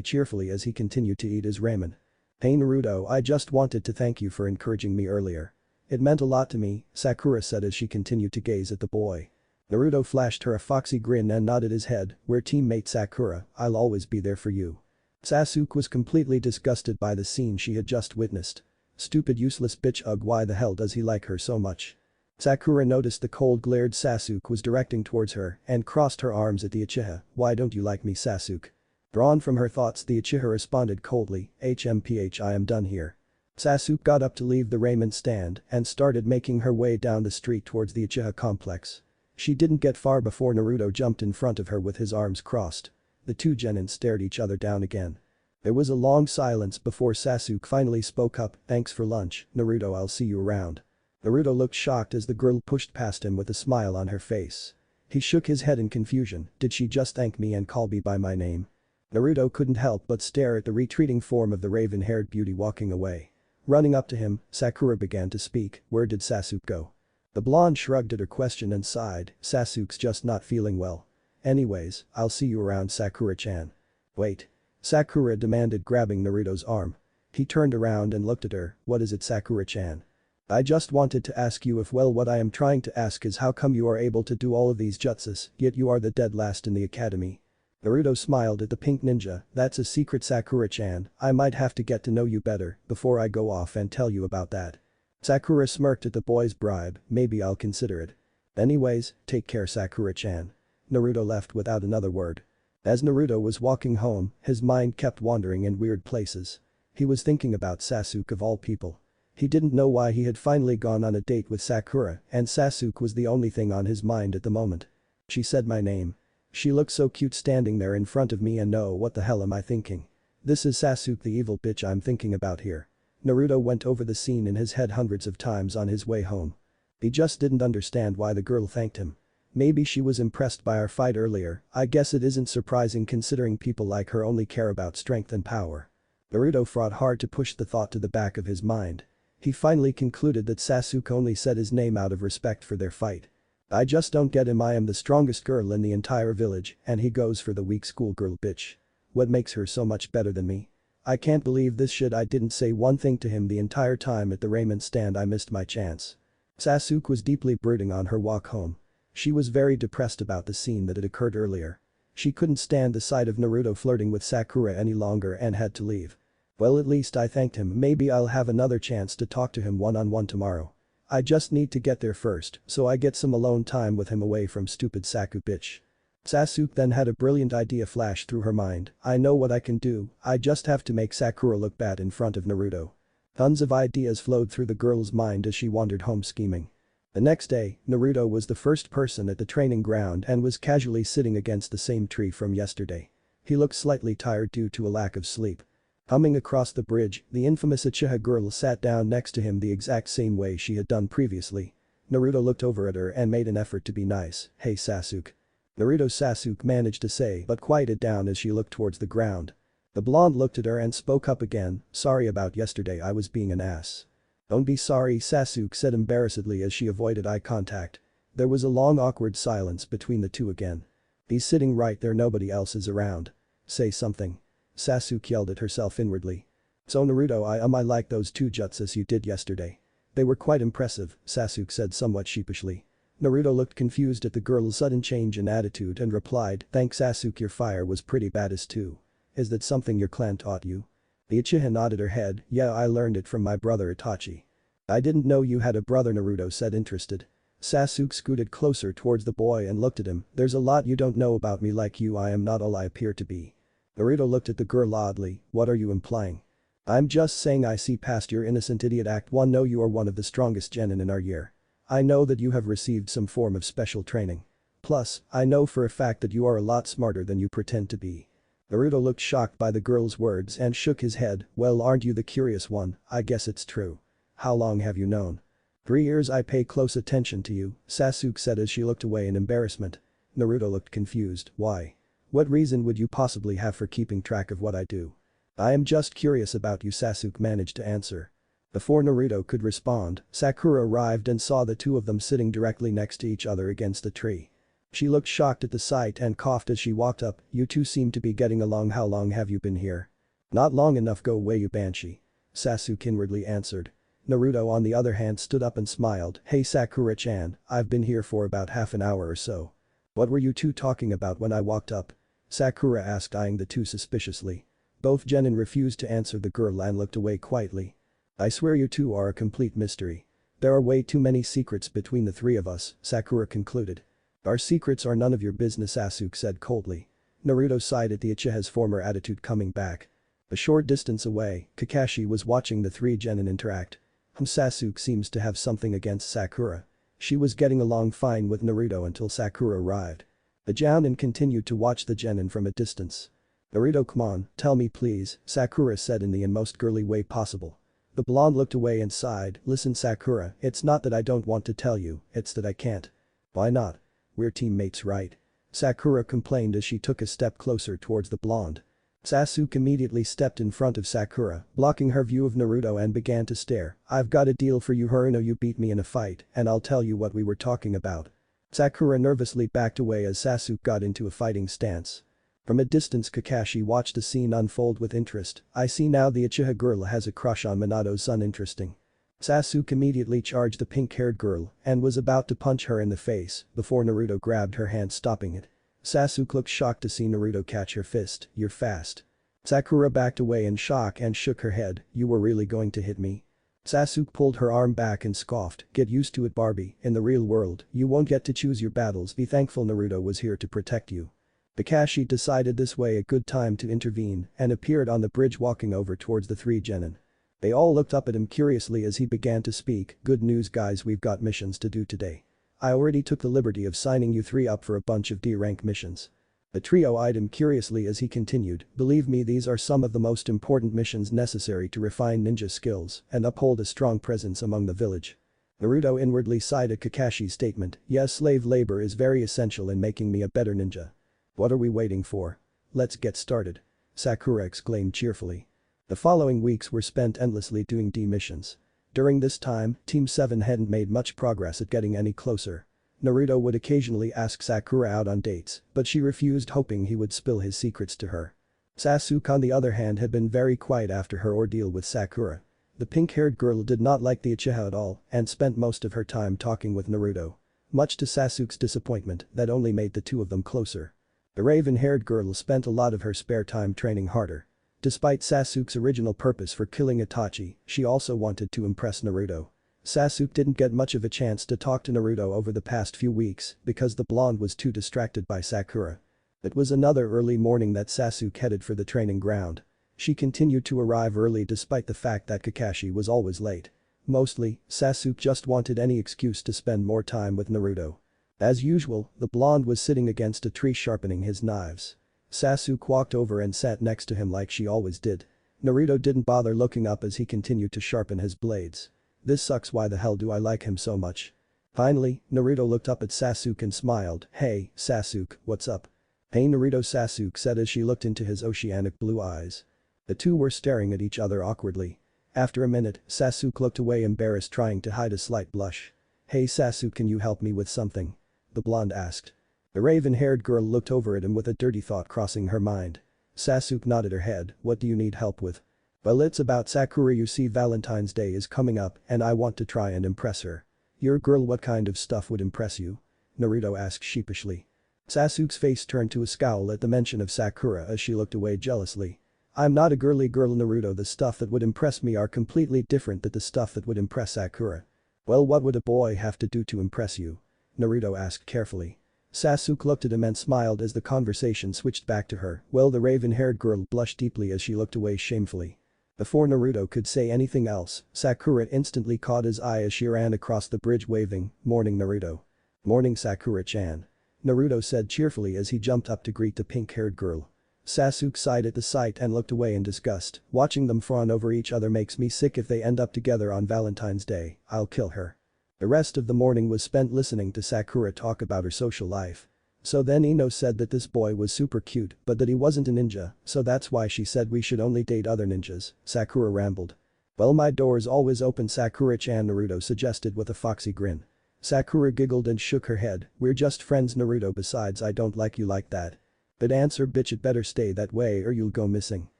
cheerfully as he continued to eat his ramen. "Hey Naruto, I just wanted to thank you for encouraging me earlier. It meant a lot to me," Sakura said as she continued to gaze at the boy. Naruto flashed her a foxy grin and nodded his head, "We're teammate Sakura, I'll always be there for you." Sasuke was completely disgusted by the scene she had just witnessed. "Stupid useless bitch, ugh, why the hell does he like her so much?" Sakura noticed the cold-glared Sasuke was directing towards her and crossed her arms at the Uchiha, "Why don't you like me Sasuke?" Drawn from her thoughts the Uchiha responded coldly, "HMPH, I am done here." Sasuke got up to leave the ramen stand and started making her way down the street towards the Uchiha complex. She didn't get far before Naruto jumped in front of her with his arms crossed. The two genin stared each other down again. There was a long silence before Sasuke finally spoke up, "Thanks for lunch, Naruto, I'll see you around." Naruto looked shocked as the girl pushed past him with a smile on her face. He shook his head in confusion, "Did she just thank me and call me by my name?" Naruto couldn't help but stare at the retreating form of the raven-haired beauty walking away. Running up to him, Sakura began to speak, "Where did Sasuke go?" The blonde shrugged at her question and sighed, "Sasuke's just not feeling well. Anyways, I'll see you around Sakura-chan." "Wait." Sakura demanded, grabbing Naruto's arm. He turned around and looked at her, "What is it Sakura-chan?" "I just wanted to ask you if what I am trying to ask is how come you are able to do all of these jutsus, yet you are the dead last in the academy?" Naruto smiled at the pink ninja, "That's a secret Sakura-chan, I might have to get to know you better before I go off and tell you about that." Sakura smirked at the boy's bribe, "Maybe I'll consider it. Anyways, take care Sakura-chan." Naruto left without another word. As Naruto was walking home, his mind kept wandering in weird places. He was thinking about Sasuke of all people. He didn't know why he had finally gone on a date with Sakura and Sasuke was the only thing on his mind at the moment. "She said my name. She looks so cute standing there in front of me and no, what the hell am I thinking? This is Sasuke the evil bitch I'm thinking about here." Naruto went over the scene in his head hundreds of times on his way home. He just didn't understand why the girl thanked him. Maybe she was impressed by our fight earlier, I guess it isn't surprising considering people like her only care about strength and power. Naruto fought hard to push the thought to the back of his mind. He finally concluded that Sasuke only said his name out of respect for their fight. "I just don't get him, I am the strongest girl in the entire village and he goes for the weak schoolgirl bitch. What makes her so much better than me? I can't believe this shit, I didn't say one thing to him the entire time at the ramen stand, I missed my chance." Sasuke was deeply brooding on her walk home. She was very depressed about the scene that had occurred earlier. She couldn't stand the sight of Naruto flirting with Sakura any longer and had to leave. "Well, at least I thanked him, maybe I'll have another chance to talk to him one-on-one tomorrow. I just need to get there first so I get some alone time with him away from stupid Saku bitch." Sasuke then had a brilliant idea flash through her mind, "I know what I can do, I just have to make Sakura look bad in front of Naruto." Tons of ideas flowed through the girl's mind as she wandered home scheming. The next day, Naruto was the first person at the training ground and was casually sitting against the same tree from yesterday. He looked slightly tired due to a lack of sleep. Humming across the bridge, the infamous Uchiha girl sat down next to him the exact same way she had done previously. Naruto looked over at her and made an effort to be nice, "Hey Sasuke." Sasuke managed to say but quieted down as she looked towards the ground. The blonde looked at her and spoke up again, "Sorry about yesterday, I was being an ass." Don't be sorry, Sasuke said embarrassedly as she avoided eye contact. There was a long awkward silence between the two again. He's sitting right there, nobody else is around. Say something. Sasuke yelled at herself inwardly. So Naruto, I like those two jutsus you did yesterday. They were quite impressive, Sasuke said somewhat sheepishly. Naruto looked confused at the girl's sudden change in attitude and replied, thanks Sasuke, your fire was pretty badass too. Is that something your clan taught you? The Uchiha nodded her head, yeah, I learned it from my brother Itachi. I didn't know you had a brother, Naruto said interested. Sasuke scooted closer towards the boy and looked at him, there's a lot you don't know about me, like you I am not all I appear to be. Naruto looked at the girl oddly, what are you implying? I'm just saying I see past your innocent idiot act 1. No, you are one of the strongest genin in our year. I know that you have received some form of special training. Plus, I know for a fact that you are a lot smarter than you pretend to be. Naruto looked shocked by the girl's words and shook his head, well, aren't you the curious one, I guess it's true. How long have you known? 3 years. I pay close attention to you, Sasuke said as she looked away in embarrassment. Naruto looked confused, why? What reason would you possibly have for keeping track of what I do? I am just curious about you, Sasuke managed to answer. Before Naruto could respond, Sakura arrived and saw the two of them sitting directly next to each other against a tree. She looked shocked at the sight and coughed as she walked up, you two seem to be getting along, how long have you been here? Not long enough, go away you banshee. Sasuke inwardly answered. Naruto on the other hand stood up and smiled, hey Sakura-chan, I've been here for about half an hour or so. What were you two talking about when I walked up? Sakura asked, eyeing the two suspiciously. Both genin refused to answer the girl and looked away quietly. I swear you two are a complete mystery. There are way too many secrets between the three of us, Sakura concluded. Our secrets are none of your business, Sasuke said coldly. Naruto sighed at the Uchiha's former attitude coming back. A short distance away, Kakashi was watching the three genin interact. Sasuke seems to have something against Sakura. She was getting along fine with Naruto until Sakura arrived. The jounin continued to watch the genin from a distance. Naruto, come on, tell me please, Sakura said in the most girly way possible. The blonde looked away and sighed, listen Sakura, it's not that I don't want to tell you, it's that I can't. Why not? We're teammates, right? Sakura complained as she took a step closer towards the blonde. Sasuke immediately stepped in front of Sakura, blocking her view of Naruto and began to stare. I've got a deal for you, Haruno, you beat me in a fight and I'll tell you what we were talking about. Sakura nervously backed away as Sasuke got into a fighting stance. From a distance Kakashi watched the scene unfold with interest. I see now the Uchiha girl has a crush on Minato's son, interesting. Sasuke immediately charged the pink-haired girl and was about to punch her in the face before Naruto grabbed her hand, stopping it. Sasuke looked shocked to see Naruto catch her fist, you're fast. Sakura backed away in shock and shook her head, you were really going to hit me? Sasuke pulled her arm back and scoffed, get used to it Barbie, in the real world, you won't get to choose your battles, be thankful Naruto was here to protect you. Kakashi decided this way a good time to intervene and appeared on the bridge walking over towards the three genin. They all looked up at him curiously as he began to speak, good news guys, we've got missions to do today. I already took the liberty of signing you three up for a bunch of D-rank missions. The trio eyed him curiously as he continued, believe me, these are some of the most important missions necessary to refine ninja skills and uphold a strong presence among the village. Naruto inwardly sighed at Kakashi's statement, yes, slave labor is very essential in making me a better ninja. What are we waiting for? Let's get started. Sakura exclaimed cheerfully. The following weeks were spent endlessly doing D missions. During this time, Team 7 hadn't made much progress at getting any closer. Naruto would occasionally ask Sakura out on dates, but she refused, hoping he would spill his secrets to her. Sasuke on the other hand had been very quiet after her ordeal with Sakura. The pink-haired girl did not like the Uchiha at all and spent most of her time talking with Naruto. Much to Sasuke's disappointment, that only made the two of them closer. The raven-haired girl spent a lot of her spare time training harder. Despite Sasuke's original purpose for killing Itachi, she also wanted to impress Naruto. Sasuke didn't get much of a chance to talk to Naruto over the past few weeks because the blonde was too distracted by Sakura. It was another early morning that Sasuke headed for the training ground. She continued to arrive early despite the fact that Kakashi was always late. Mostly, Sasuke just wanted any excuse to spend more time with Naruto. As usual, the blonde was sitting against a tree sharpening his knives. Sasuke walked over and sat next to him like she always did. Naruto didn't bother looking up as he continued to sharpen his blades. This sucks, why the hell do I like him so much? Finally, Naruto looked up at Sasuke and smiled, hey, Sasuke, what's up? Hey Naruto, Sasuke said as she looked into his oceanic blue eyes. The two were staring at each other awkwardly. After a minute, Sasuke looked away embarrassed trying to hide a slight blush. "Hey Sasuke, can you help me with something?" the blonde asked. The raven-haired girl looked over at him with a dirty thought crossing her mind. Sasuke nodded her head. "What do you need help with?" "Well, it's about Sakura. You see, Valentine's Day is coming up and I want to try and impress her." "You're a girl, what kind of stuff would impress you?" Naruto asked sheepishly. Sasuke's face turned to a scowl at the mention of Sakura as she looked away jealously. "I'm not a girly girl, Naruto. The stuff that would impress me are completely different than the stuff that would impress Sakura." "Well, what would a boy have to do to impress you?" Naruto asked carefully. Sasuke looked at him and smiled as the conversation switched back to her. Well, the raven-haired girl blushed deeply as she looked away shamefully. Before Naruto could say anything else, Sakura instantly caught his eye as she ran across the bridge waving, "Morning Naruto." "Morning Sakura-chan," Naruto said cheerfully as he jumped up to greet the pink-haired girl. Sasuke sighed at the sight and looked away in disgust. "Watching them fawn over each other makes me sick. If they end up together on Valentine's Day, I'll kill her." The rest of the morning was spent listening to Sakura talk about her social life. So then Ino said that this boy was super cute but that he wasn't a ninja, so that's why she said we should only date other ninjas, Sakura rambled. "Well, my door's always open, Sakura-chan," Naruto suggested with a foxy grin. Sakura giggled and shook her head. "We're just friends, Naruto. Besides, I don't like you like that." "But answer, bitch, it better stay that way or you'll go missing."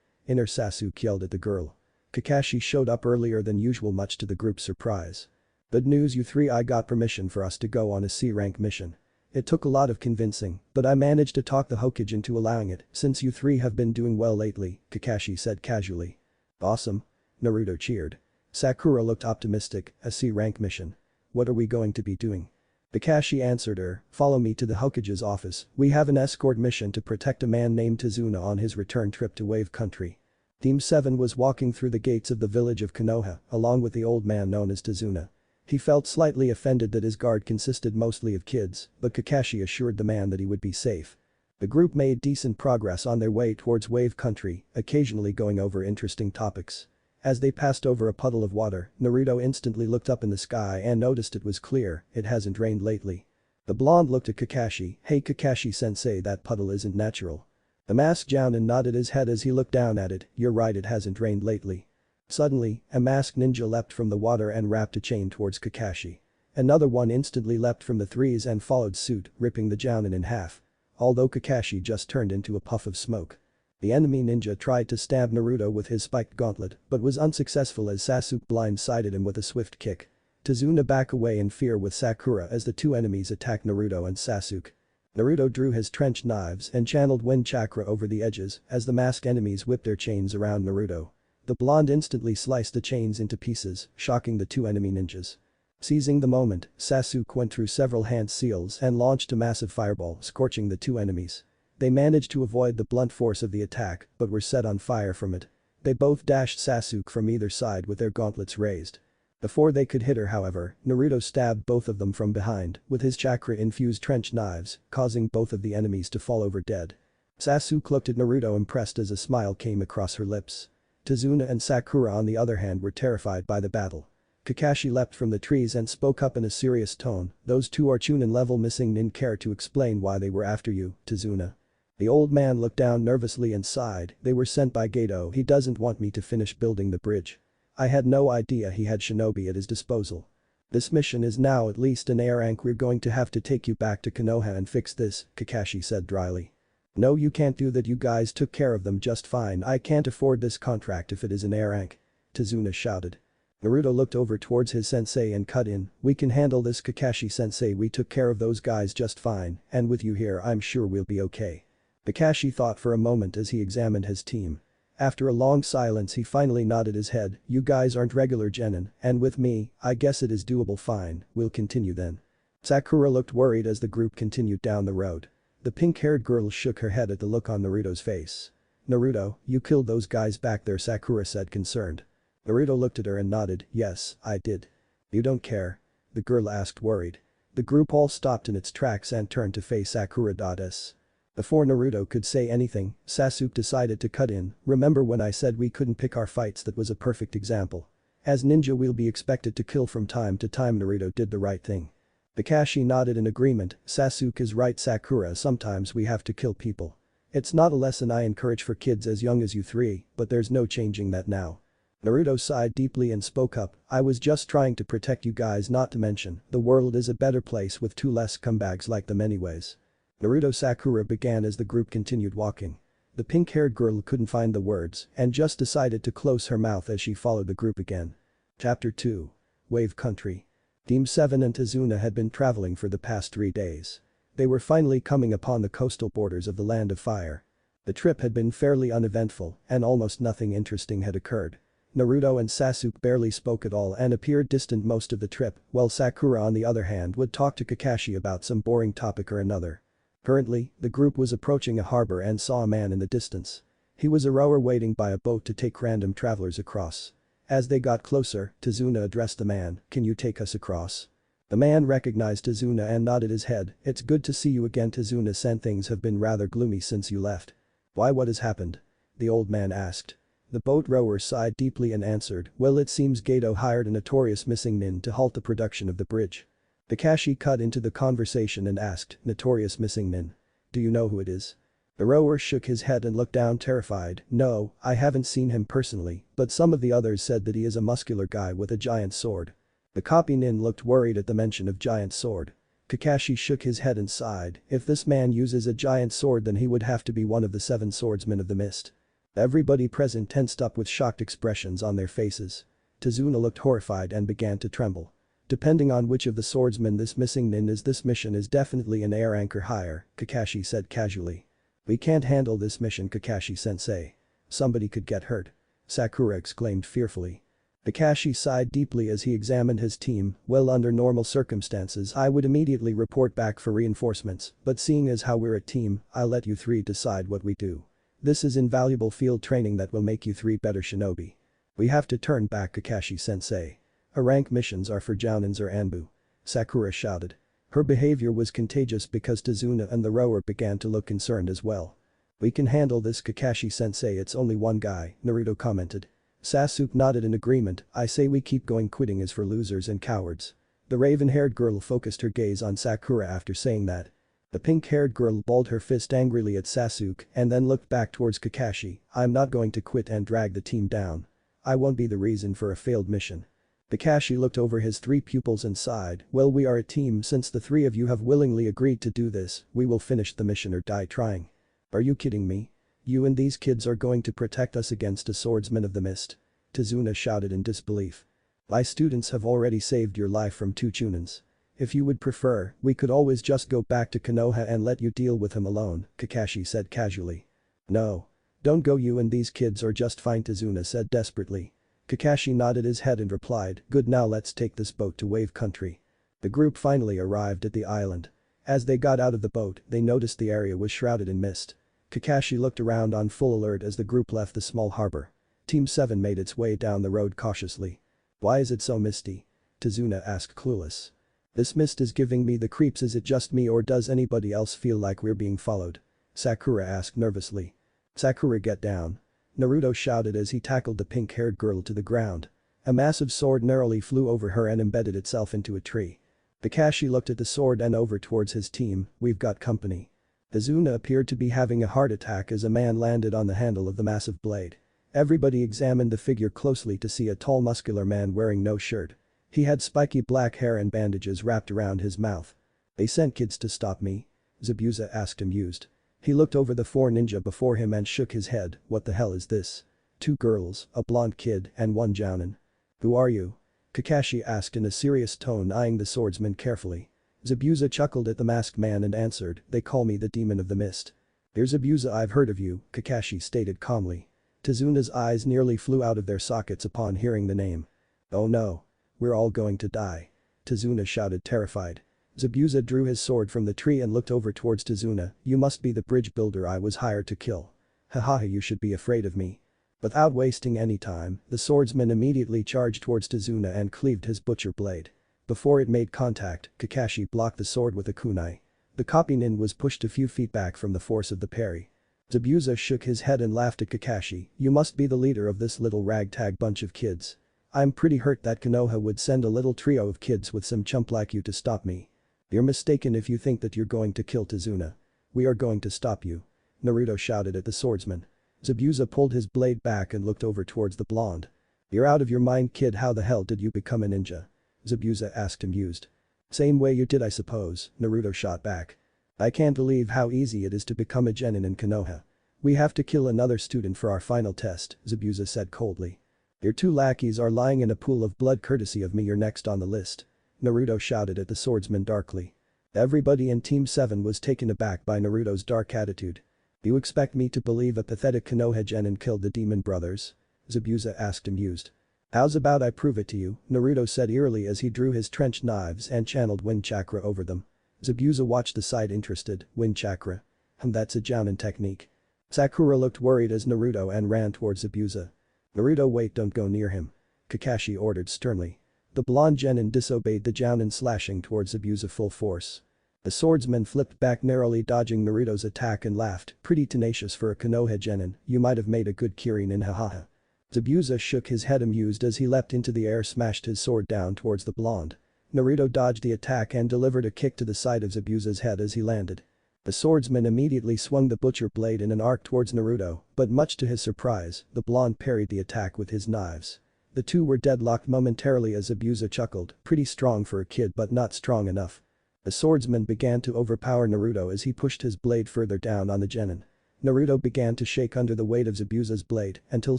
Inner Sasuke yelled at the girl. Kakashi showed up earlier than usual, much to the group's surprise. "Good news, you three. I got permission for us to go on a C-rank mission. It took a lot of convincing, but I managed to talk the Hokage into allowing it since you three have been doing well lately," Kakashi said casually. "Awesome," Naruto cheered. Sakura looked optimistic. "A C-rank mission? What are we going to be doing?" Kakashi answered her, "Follow me to the Hokage's office. We have an escort mission to protect a man named Tazuna on his return trip to Wave Country." Team 7 was walking through the gates of the village of Konoha along with the old man known as Tazuna. He felt slightly offended that his guard consisted mostly of kids, but Kakashi assured the man that he would be safe. The group made decent progress on their way towards Wave Country, occasionally going over interesting topics. As they passed over a puddle of water, Naruto instantly looked up in the sky and noticed it was clear. It hasn't rained lately. The blonde looked at Kakashi. "Hey Kakashi-sensei, that puddle isn't natural." The masked Jounin nodded his head as he looked down at it. "You're right, it hasn't rained lately." Suddenly, a masked ninja leapt from the water and wrapped a chain towards Kakashi. Another one instantly leapt from the trees and followed suit, ripping the Jounin in half. Although Kakashi just turned into a puff of smoke. The enemy ninja tried to stab Naruto with his spiked gauntlet but was unsuccessful as Sasuke blindsided him with a swift kick. Tazuna back away in fear with Sakura as the two enemies attacked Naruto and Sasuke. Naruto drew his trenched knives and channeled wind chakra over the edges as the masked enemies whipped their chains around Naruto. The blonde instantly sliced the chains into pieces, shocking the two enemy ninjas. Seizing the moment, Sasuke went through several hand seals and launched a massive fireball, scorching the two enemies. They managed to avoid the blunt force of the attack but were set on fire from it. They both dashed Sasuke from either side with their gauntlets raised. Before they could hit her, however, Naruto stabbed both of them from behind with his chakra-infused trench knives, causing both of the enemies to fall over dead. Sasuke looked at Naruto impressed as a smile came across her lips. Tazuna and Sakura on the other hand were terrified by the battle. Kakashi leapt from the trees and spoke up in a serious tone. "Those two are Chunin level missing. Nin care to explain why they were after you, Tazuna?" The old man looked down nervously and sighed. "They were sent by Gato. He doesn't want me to finish building the bridge. I had no idea he had shinobi at his disposal. This mission is now at least an A rank. We're going to have to take you back to Konoha and fix this," Kakashi said dryly. "No, you can't do that. You guys took care of them just fine. I can't afford this contract if it is an A rank," Tazuna shouted. Naruto looked over towards his sensei and cut in. "We can handle this, Kakashi-sensei. We took care of those guys just fine, and with you here I'm sure we'll be okay." Kakashi thought for a moment as he examined his team. After a long silence he finally nodded his head. "You guys aren't regular genin, and with me, I guess it is doable. Fine, we'll continue then." Sakura looked worried as the group continued down the road. The pink-haired girl shook her head at the look on Naruto's face. "Naruto, you killed those guys back there?" Sakura said concerned. Naruto looked at her and nodded. "Yes, I did." "You don't care?" the girl asked worried. The group all stopped in its tracks and turned to face Sakura.s. Before Naruto could say anything, Sasuke decided to cut in. "Remember when I said we couldn't pick our fights? That was a perfect example. As ninja we'll be expected to kill from time to time." Naruto did the right thing. Kakashi nodded in agreement. "Sasuke is right, Sakura, sometimes we have to kill people. It's not a lesson I encourage for kids as young as you three, but there's no changing that now." Naruto sighed deeply and spoke up, I was just trying to protect you guys, not to mention, the world is a better place with two less scumbags like them anyways. Naruto Sakura began as the group continued walking. The pink-haired girl couldn't find the words and just decided to close her mouth as she followed the group again. Chapter 2. Wave Country. Team 7 and Tazuna had been traveling for the past 3 days. They were finally coming upon the coastal borders of the Land of Fire. The trip had been fairly uneventful and almost nothing interesting had occurred. Naruto and Sasuke barely spoke at all and appeared distant most of the trip, while Sakura on the other hand would talk to Kakashi about some boring topic or another. Currently, the group was approaching a harbor and saw a man in the distance. He was a rower waiting by a boat to take random travelers across. As they got closer, Tazuna addressed the man, can you take us across? The man recognized Tazuna and nodded his head, it's good to see you again. Tazuna said things have been rather gloomy since you left. Why, what has happened? The old man asked. The boat rower sighed deeply and answered, well, it seems Gato hired a notorious missing nin to halt the production of the bridge. Kakashi cut into the conversation and asked, notorious missing nin? Do you know who it is? The rower shook his head and looked down terrified, no, I haven't seen him personally, but some of the others said that he is a muscular guy with a giant sword. The copy nin looked worried at the mention of giant sword. Kakashi shook his head and sighed, if this man uses a giant sword then he would have to be one of the 7 swordsmen of the mist. Everybody present tensed up with shocked expressions on their faces. Tazuna looked horrified and began to tremble. Depending on which of the swordsmen this missing nin is, this mission is definitely an air anchor hire, Kakashi said casually. We can't handle this mission, Kakashi-sensei. Somebody could get hurt. Sakura exclaimed fearfully. Kakashi sighed deeply as he examined his team, well, under normal circumstances I would immediately report back for reinforcements, but seeing as how we're a team, I'll let you 3 decide what we do. This is invaluable field training that will make you 3 better shinobi. We have to turn back, Kakashi-sensei. Our rank missions are for Jounins or Anbu. Sakura shouted. Her behavior was contagious because Tazuna and the rower began to look concerned as well. We can handle this, Kakashi-sensei, it's only one guy, Naruto commented. Sasuke nodded in agreement, I say we keep going, quitting is for losers and cowards. The raven-haired girl focused her gaze on Sakura after saying that. The pink-haired girl balled her fist angrily at Sasuke and then looked back towards Kakashi, I'm not going to quit and drag the team down. I won't be the reason for a failed mission. Kakashi looked over his 3 pupils and sighed, well, we are a team, since the 3 of you have willingly agreed to do this, we will finish the mission or die trying. Are you kidding me? You and these kids are going to protect us against a swordsman of the mist? Tazuna shouted in disbelief. My students have already saved your life from 2 chunins. If you would prefer, we could always just go back to Konoha and let you deal with him alone, Kakashi said casually. No. Don't go, you and these kids are just fine, Tazuna said desperately. Kakashi nodded his head and replied, good, now let's take this boat to Wave Country. The group finally arrived at the island. As they got out of the boat, they noticed the area was shrouded in mist. Kakashi looked around on full alert as the group left the small harbor. Team 7 made its way down the road cautiously. Why is it so misty? Tazuna asked clueless. This mist is giving me the creeps, is it just me or does anybody else feel like we're being followed? Sakura asked nervously. Sakura, get down. Naruto shouted as he tackled the pink-haired girl to the ground. A massive sword narrowly flew over her and embedded itself into a tree. Kakashi looked at the sword and over towards his team, we've got company. Tazuna appeared to be having a heart attack as a man landed on the handle of the massive blade. Everybody examined the figure closely to see a tall muscular man wearing no shirt. He had spiky black hair and bandages wrapped around his mouth. They sent kids to stop me? Zabuza asked amused. He looked over the 4 ninja before him and shook his head, what the hell is this? 2 girls, a blonde kid and 1 jounin. Who are you? Kakashi asked in a serious tone, eyeing the swordsman carefully. Zabuza chuckled at the masked man and answered, they call me the demon of the mist. Here's Zabuza, I've heard of you, Kakashi stated calmly. Tazuna's eyes nearly flew out of their sockets upon hearing the name. Oh no. We're all going to die. Tazuna shouted terrified. Zabuza drew his sword from the tree and looked over towards Tazuna, you must be the bridge builder I was hired to kill. Haha, you should be afraid of me. Without wasting any time, the swordsman immediately charged towards Tazuna and cleaved his butcher blade. Before it made contact, Kakashi blocked the sword with a kunai. The copy nin was pushed a few feet back from the force of the parry. Zabuza shook his head and laughed at Kakashi, you must be the leader of this little ragtag bunch of kids. I'm pretty hurt that Konoha would send a little trio of kids with some chump like you to stop me. You're mistaken if you think that you're going to kill Tazuna. We are going to stop you. Naruto shouted at the swordsman. Zabuza pulled his blade back and looked over towards the blonde. You're out of your mind, kid. How the hell did you become a ninja? Zabuza asked amused. Same way you did, I suppose, Naruto shot back. I can't believe how easy it is to become a genin in Konoha. We have to kill another student for our final test, Zabuza said coldly. Your two lackeys are lying in a pool of blood. Courtesy of me, you're next on the list. Naruto shouted at the swordsman darkly. Everybody in Team 7 was taken aback by Naruto's dark attitude. You expect me to believe a pathetic Konoha genin killed the demon brothers? Zabuza asked amused. How's about I prove it to you, Naruto said eerily as he drew his trench knives and channeled wind chakra over them. Zabuza watched the sight interested. Wind chakra? And that's a jounin technique. Sakura looked worried as Naruto and ran towards Zabuza. Naruto, wait, don't go near him. Kakashi ordered sternly. The blonde genin disobeyed the jounin, slashing towards Zabuza full force. The swordsman flipped back, narrowly dodging Naruto's attack, and laughed. Pretty tenacious for a Konoha genin, you might have made a good Kirin, hahaha. Zabuza shook his head amused as he leapt into the air, smashed his sword down towards the blonde. Naruto dodged the attack and delivered a kick to the side of Zabuza's head as he landed. The swordsman immediately swung the butcher blade in an arc towards Naruto, but much to his surprise, the blonde parried the attack with his knives. The two were deadlocked momentarily as Zabuza chuckled, pretty strong for a kid but not strong enough. The swordsman began to overpower Naruto as he pushed his blade further down on the genin. Naruto began to shake under the weight of Zabuza's blade until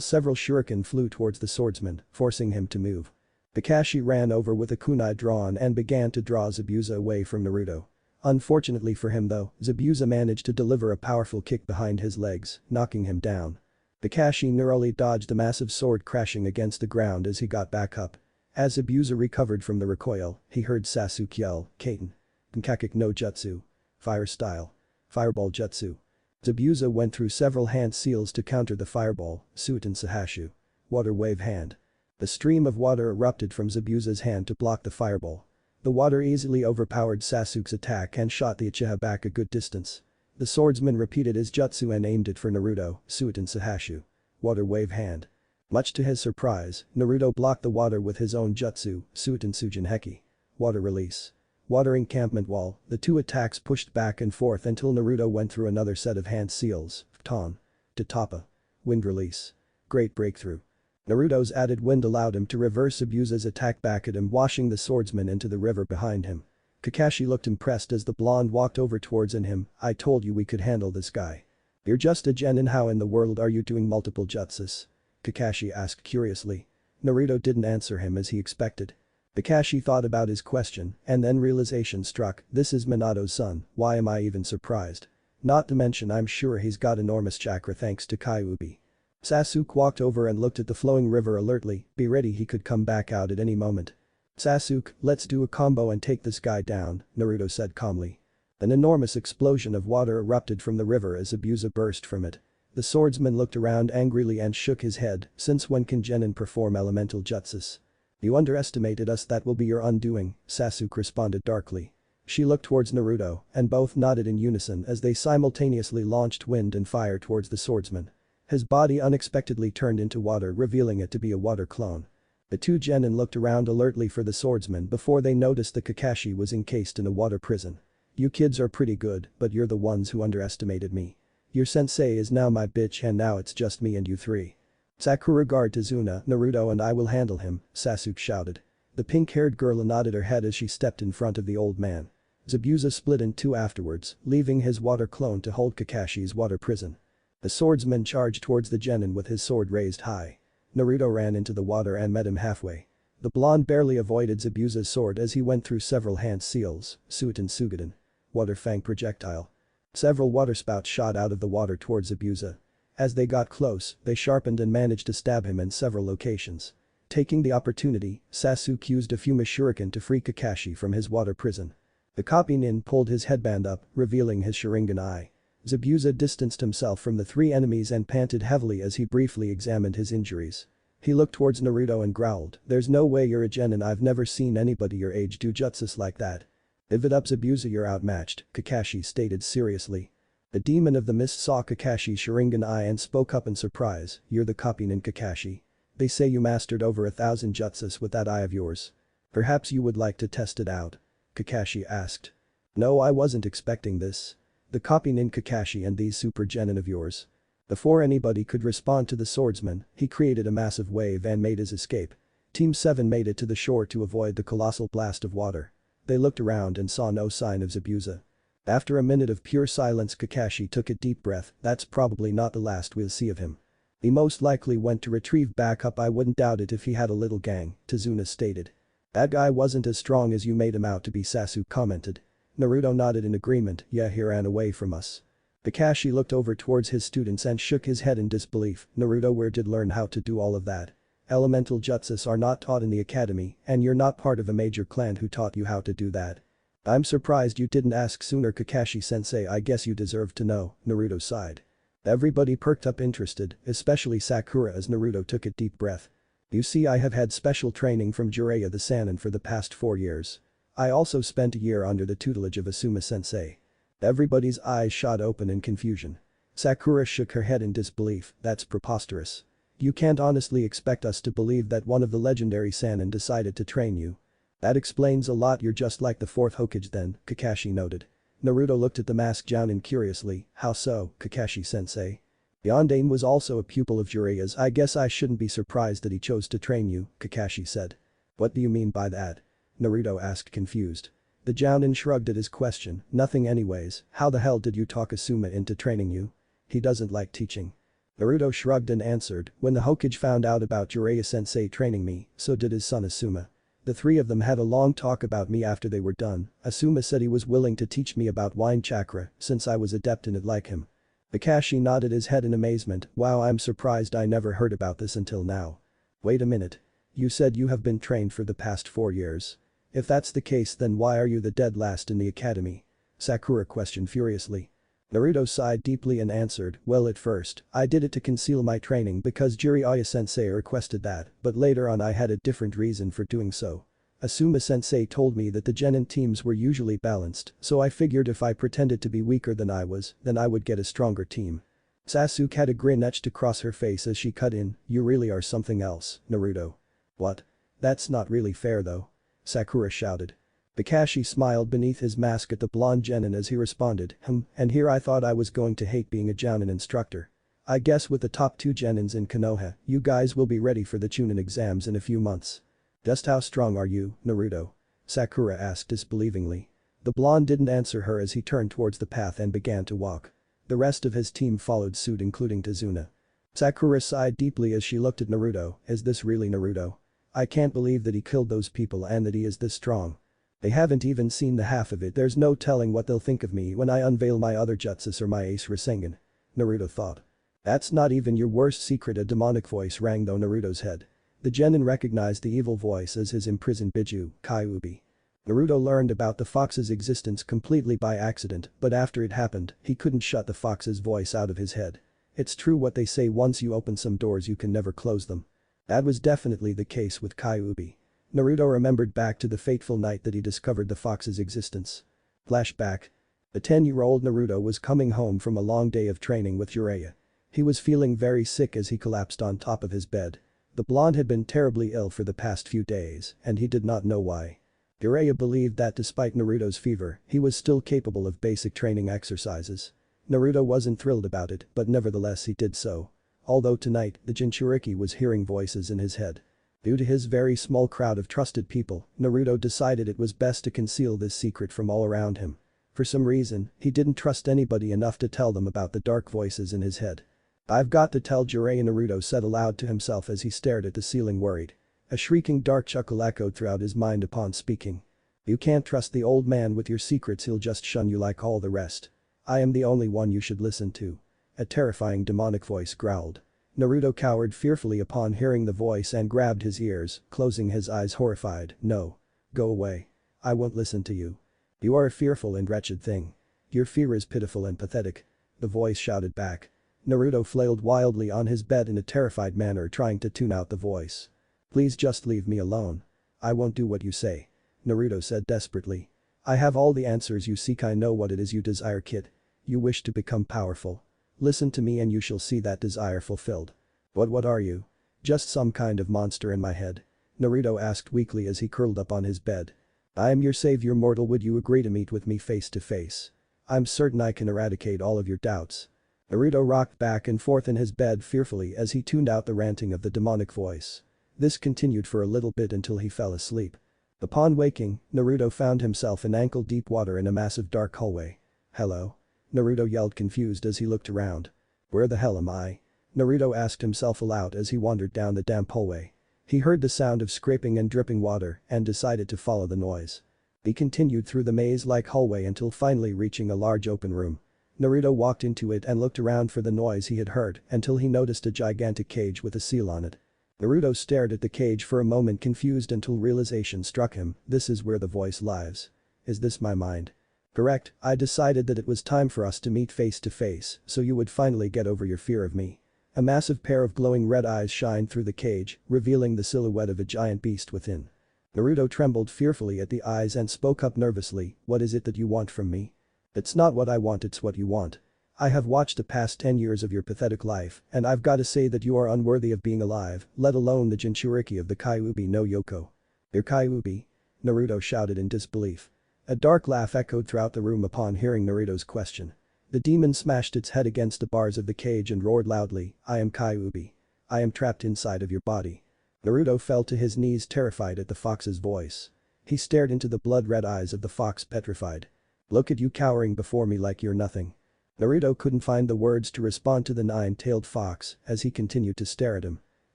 several shuriken flew towards the swordsman, forcing him to move. Kakashi ran over with a kunai drawn and began to draw Zabuza away from Naruto. Unfortunately for him though, Zabuza managed to deliver a powerful kick behind his legs, knocking him down. Kakashi narrowly dodged the massive sword crashing against the ground as he got back up. As Zabuza recovered from the recoil, he heard Sasuke yell, Kaiten. Kankakik no jutsu. Fire style. Fireball jutsu. Zabuza went through several hand seals to counter the fireball, Suiten Sahashu. Water wave hand. The stream of water erupted from Zabuza's hand to block the fireball. The water easily overpowered Sasuke's attack and shot the Uchiha back a good distance. The swordsman repeated his jutsu and aimed it for Naruto, Suiten Sahashu. Water wave hand. Much to his surprise, Naruto blocked the water with his own jutsu, Suiten Sujin Heki. Water release. Water encampment wall, the two attacks pushed back and forth until Naruto went through another set of hand seals, Ton. Tatapa. Wind release. Great breakthrough. Naruto's added wind allowed him to reverse Zabuza's attack back at him, washing the swordsman into the river behind him. Kakashi looked impressed as the blonde walked over towards him. I told you we could handle this guy. You're just a genin, how in the world are you doing multiple jutsus? Kakashi asked curiously. Naruto didn't answer him as he expected. Kakashi thought about his question and then realization struck, this is Minato's son, why am I even surprised? Not to mention I'm sure he's got enormous chakra thanks to Kyuubi. Sasuke walked over and looked at the flowing river alertly, be ready, he could come back out at any moment. Sasuke, let's do a combo and take this guy down, Naruto said calmly. An enormous explosion of water erupted from the river as Zabuza burst from it. The swordsman looked around angrily and shook his head, since when can genin perform elemental jutsus? You underestimated us, that will be your undoing, Sasuke responded darkly. She looked towards Naruto, and both nodded in unison as they simultaneously launched wind and fire towards the swordsman. His body unexpectedly turned into water, revealing it to be a water clone. The two genin looked around alertly for the swordsman before they noticed that Kakashi was encased in a water prison. You kids are pretty good, but you're the ones who underestimated me. Your sensei is now my bitch and now it's just me and you three. Sakura, guard Tazuna, Naruto and I will handle him, Sasuke shouted. The pink-haired girl nodded her head as she stepped in front of the old man. Zabuza split in two afterwards, leaving his water clone to hold Kakashi's water prison. The swordsman charged towards the genin with his sword raised high. Naruto ran into the water and met him halfway. The blonde barely avoided Zabuza's sword as he went through several hand seals, Suiten Sugiden. Water fang projectile. Several water spouts shot out of the water towards Zabuza. As they got close, they sharpened and managed to stab him in several locations. Taking the opportunity, Sasuke used a Fuma Shuriken to free Kakashi from his water prison. The copy nin pulled his headband up, revealing his Sharingan eye. Zabuza distanced himself from the three enemies and panted heavily as he briefly examined his injuries. He looked towards Naruto and growled, there's no way you're a genin, I've never seen anybody your age do jutsus like that. Give it up Zabuza, you're outmatched, Kakashi stated seriously. The demon of the mist saw Kakashi's Sharingan eye and spoke up in surprise, you're the copy nin Kakashi. They say you mastered over 1,000 jutsus with that eye of yours. Perhaps you would like to test it out? Kakashi asked. No, I wasn't expecting this. The copy nin Kakashi and these super genin of yours. Before anybody could respond to the swordsman, he created a massive wave and made his escape. Team 7 made it to the shore to avoid the colossal blast of water. They looked around and saw no sign of Zabuza. After a minute of pure silence, Kakashi took a deep breath. That's probably not the last we'll see of him. He most likely went to retrieve backup. I wouldn't doubt it if he had a little gang, Tazuna stated. That guy wasn't as strong as you made him out to be, Sasuke commented. Naruto nodded in agreement. Yeah, he ran away from us. Kakashi looked over towards his students and shook his head in disbelief. Naruto, where did learn how to do all of that? Elemental jutsus are not taught in the academy, and you're not part of a major clan who taught you how to do that. I'm surprised you didn't ask sooner, Kakashi-sensei. I guess you deserve to know, Naruto sighed. Everybody perked up interested, especially Sakura, as Naruto took a deep breath. You see, I have had special training from Jiraiya the Sannin for the past 4 years. I also spent a year under the tutelage of Asuma-sensei. Everybody's eyes shot open in confusion. Sakura shook her head in disbelief. That's preposterous. You can't honestly expect us to believe that one of the legendary Sannin decided to train you. That explains a lot. You're just like the 4th Hokage then, Kakashi noted. Naruto looked at the masked Jounin curiously. How so, Kakashi-sensei? Yondaime was also a pupil of Jiraiya's. I guess I shouldn't be surprised that he chose to train you, Kakashi said. What do you mean by that? Naruto asked, confused. The Jounin shrugged at his question. Nothing anyways. How the hell did you talk Asuma into training you? He doesn't like teaching. Naruto shrugged and answered, when the Hokage found out about Jiraiya-sensei training me, so did his son Asuma. The 3 of them had a long talk about me after they were done. Asuma said he was willing to teach me about wine chakra since I was adept in it like him. Kakashi nodded his head in amazement. Wow, I'm surprised I never heard about this until now. Wait a minute. You said you have been trained for the past 4 years. If that's the case, then why are you the dead last in the academy? Sakura questioned furiously. Naruto sighed deeply and answered, well, at first, I did it to conceal my training because Jiraiya-sensei requested that, but later on I had a different reason for doing so. Asuma-sensei told me that the genin teams were usually balanced, so I figured if I pretended to be weaker than I was, then I would get a stronger team. Sasuke had a grin etched across her face as she cut in, you really are something else, Naruto. What? That's not really fair though. Sakura shouted. Kakashi smiled beneath his mask at the blonde genin as he responded, and here I thought I was going to hate being a Jounin instructor. I guess with the top 2 genins in Konoha, you guys will be ready for the Chunin exams in a few months. Just how strong are you, Naruto? Sakura asked disbelievingly. The blonde didn't answer her as he turned towards the path and began to walk. The rest of his team followed suit, including Tazuna. Sakura sighed deeply as she looked at Naruto. Is this really Naruto? I can't believe that he killed those people and that he is this strong. They haven't even seen the half of it. There's no telling what they'll think of me when I unveil my other jutsus or my ace Rasengan. Naruto thought. That's not even your worst secret. A demonic voice rang through Naruto's head. The genin recognized the evil voice as his imprisoned Biju, Kyuubi. Naruto learned about the fox's existence completely by accident, but after it happened, he couldn't shut the fox's voice out of his head. It's true what they say, once you open some doors you can never close them. That was definitely the case with Kyuubi. Naruto remembered back to the fateful night that he discovered the fox's existence. Flashback. The 10-year-old Naruto was coming home from a long day of training with Jiraiya. He was feeling very sick as he collapsed on top of his bed. The blonde had been terribly ill for the past few days, and he did not know why. Jiraiya believed that despite Naruto's fever, he was still capable of basic training exercises. Naruto wasn't thrilled about it, but nevertheless he did so. Although tonight, the Jinchuriki was hearing voices in his head. Due to his very small crowd of trusted people, Naruto decided it was best to conceal this secret from all around him. For some reason, he didn't trust anybody enough to tell them about the dark voices in his head. I've got to tell Jiraiya, Naruto said aloud to himself as he stared at the ceiling worried. A shrieking dark chuckle echoed throughout his mind upon speaking. You can't trust the old man with your secrets, he'll just shun you like all the rest. I am the only one you should listen to. A terrifying demonic voice growled. Naruto cowered fearfully upon hearing the voice and grabbed his ears, closing his eyes horrified. No. Go away. I won't listen to you. You are a fearful and wretched thing. Your fear is pitiful and pathetic. The voice shouted back. Naruto flailed wildly on his bed in a terrified manner, trying to tune out the voice. Please just leave me alone. I won't do what you say. Naruto said desperately. I have all the answers you seek. I know what it is you desire, kid. You wish to become powerful. Listen to me and you shall see that desire fulfilled. What are you? Just some kind of monster in my head? Naruto asked weakly as he curled up on his bed. I am your savior, mortal. Would you agree to meet with me face to face? I'm certain I can eradicate all of your doubts. Naruto rocked back and forth in his bed fearfully as he tuned out the ranting of the demonic voice. This continued for a little bit until he fell asleep. Upon waking, Naruto found himself in ankle-deep water in a massive dark hallway. "Hello?" Naruto yelled confused as he looked around. "Where the hell am I?" Naruto asked himself aloud as he wandered down the damp hallway. He heard the sound of scraping and dripping water and decided to follow the noise. He continued through the maze-like hallway until finally reaching a large open room. Naruto walked into it and looked around for the noise he had heard until he noticed a gigantic cage with a seal on it. Naruto stared at the cage for a moment confused until realization struck him, this is where the voice lives. Is this my mind? Correct, I decided that it was time for us to meet face to face so you would finally get over your fear of me. A massive pair of glowing red eyes shined through the cage, revealing the silhouette of a giant beast within. Naruto trembled fearfully at the eyes and spoke up nervously, "What is it that you want from me?" "It's not what I want, it's what you want. I have watched the past 10 years of your pathetic life and I've gotta say that you are unworthy of being alive, let alone the Jinchuriki of the Kyuubi no Yoko." "Your Kyuubi?" Naruto shouted in disbelief. A dark laugh echoed throughout the room upon hearing Naruto's question. The demon smashed its head against the bars of the cage and roared loudly, "I am Kyuubi. I am trapped inside of your body." Naruto fell to his knees terrified at the fox's voice. He stared into the blood-red eyes of the fox petrified. "Look at you cowering before me like you're nothing." Naruto couldn't find the words to respond to the nine-tailed fox as he continued to stare at him.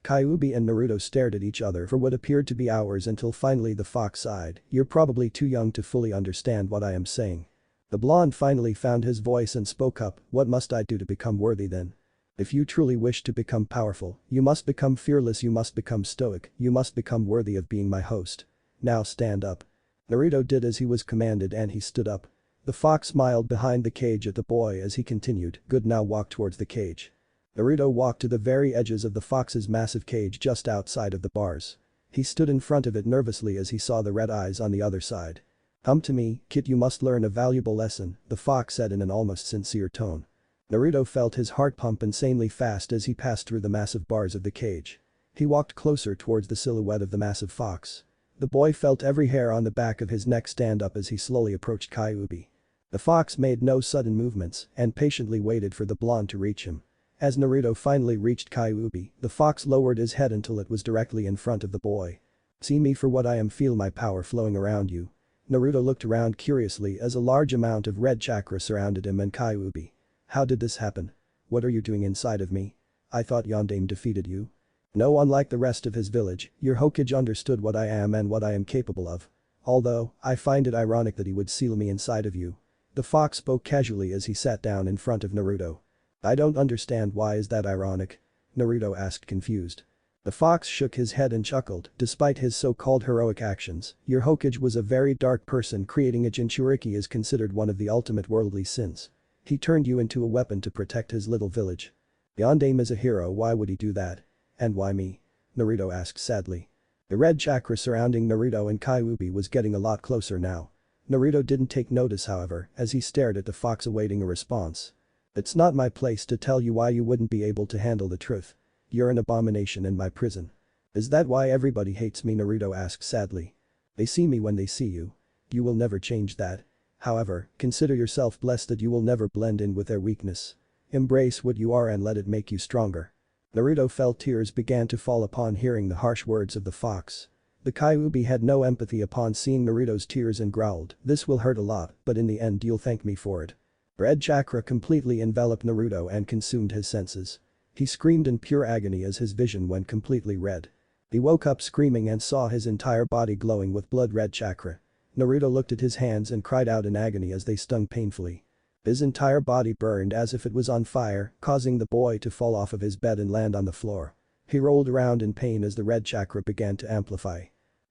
Kyuubi and Naruto stared at each other for what appeared to be hours until finally the fox sighed, "You're probably too young to fully understand what I am saying." The blonde finally found his voice and spoke up, "What must I do to become worthy then? If you truly wish to become powerful, you must become fearless, you must become stoic, you must become worthy of being my host. Now stand up." Naruto did as he was commanded and he stood up. The fox smiled behind the cage at the boy as he continued, "Good, now walk towards the cage." Naruto walked to the very edges of the fox's massive cage just outside of the bars. He stood in front of it nervously as he saw the red eyes on the other side. "Come to me, kid, you must learn a valuable lesson," the fox said in an almost sincere tone. Naruto felt his heart pump insanely fast as he passed through the massive bars of the cage. He walked closer towards the silhouette of the massive fox. The boy felt every hair on the back of his neck stand up as he slowly approached Kyuubi. The fox made no sudden movements and patiently waited for the blonde to reach him. As Naruto finally reached Kyuubi, the fox lowered his head until it was directly in front of the boy. "See me for what I am, feel my power flowing around you." Naruto looked around curiously as a large amount of red chakra surrounded him and Kyuubi. "How did this happen? What are you doing inside of me? I thought Yondaime defeated you." "No, unlike the rest of his village, your Hokage understood what I am and what I am capable of. Although, I find it ironic that he would seal me inside of you." The fox spoke casually as he sat down in front of Naruto. "I don't understand, why is that ironic?" Naruto asked confused. The fox shook his head and chuckled, "Despite his so-called heroic actions, your Hokage was a very dark person. Creating a Jinchuriki is considered one of the ultimate worldly sins. He turned you into a weapon to protect his little village. Yondaime is a hero, why would he do that? And why me?" Naruto asked sadly. The red chakra surrounding Naruto and Kyuubi was getting a lot closer now. Naruto didn't take notice however as he stared at the fox awaiting a response. "It's not my place to tell you why you wouldn't be able to handle the truth. You're an abomination in my prison." "Is that why everybody hates me?" Naruto asked sadly. "They see me when they see you. You will never change that. However, consider yourself blessed that you will never blend in with their weakness. Embrace what you are and let it make you stronger." Naruto felt tears began to fall upon hearing the harsh words of the fox. The Kyuubi had no empathy upon seeing Naruto's tears and growled, "This will hurt a lot, but in the end you'll thank me for it." Red chakra completely enveloped Naruto and consumed his senses. He screamed in pure agony as his vision went completely red. He woke up screaming and saw his entire body glowing with blood-red chakra. Naruto looked at his hands and cried out in agony as they stung painfully. His entire body burned as if it was on fire, causing the boy to fall off of his bed and land on the floor. He rolled around in pain as the red chakra began to amplify.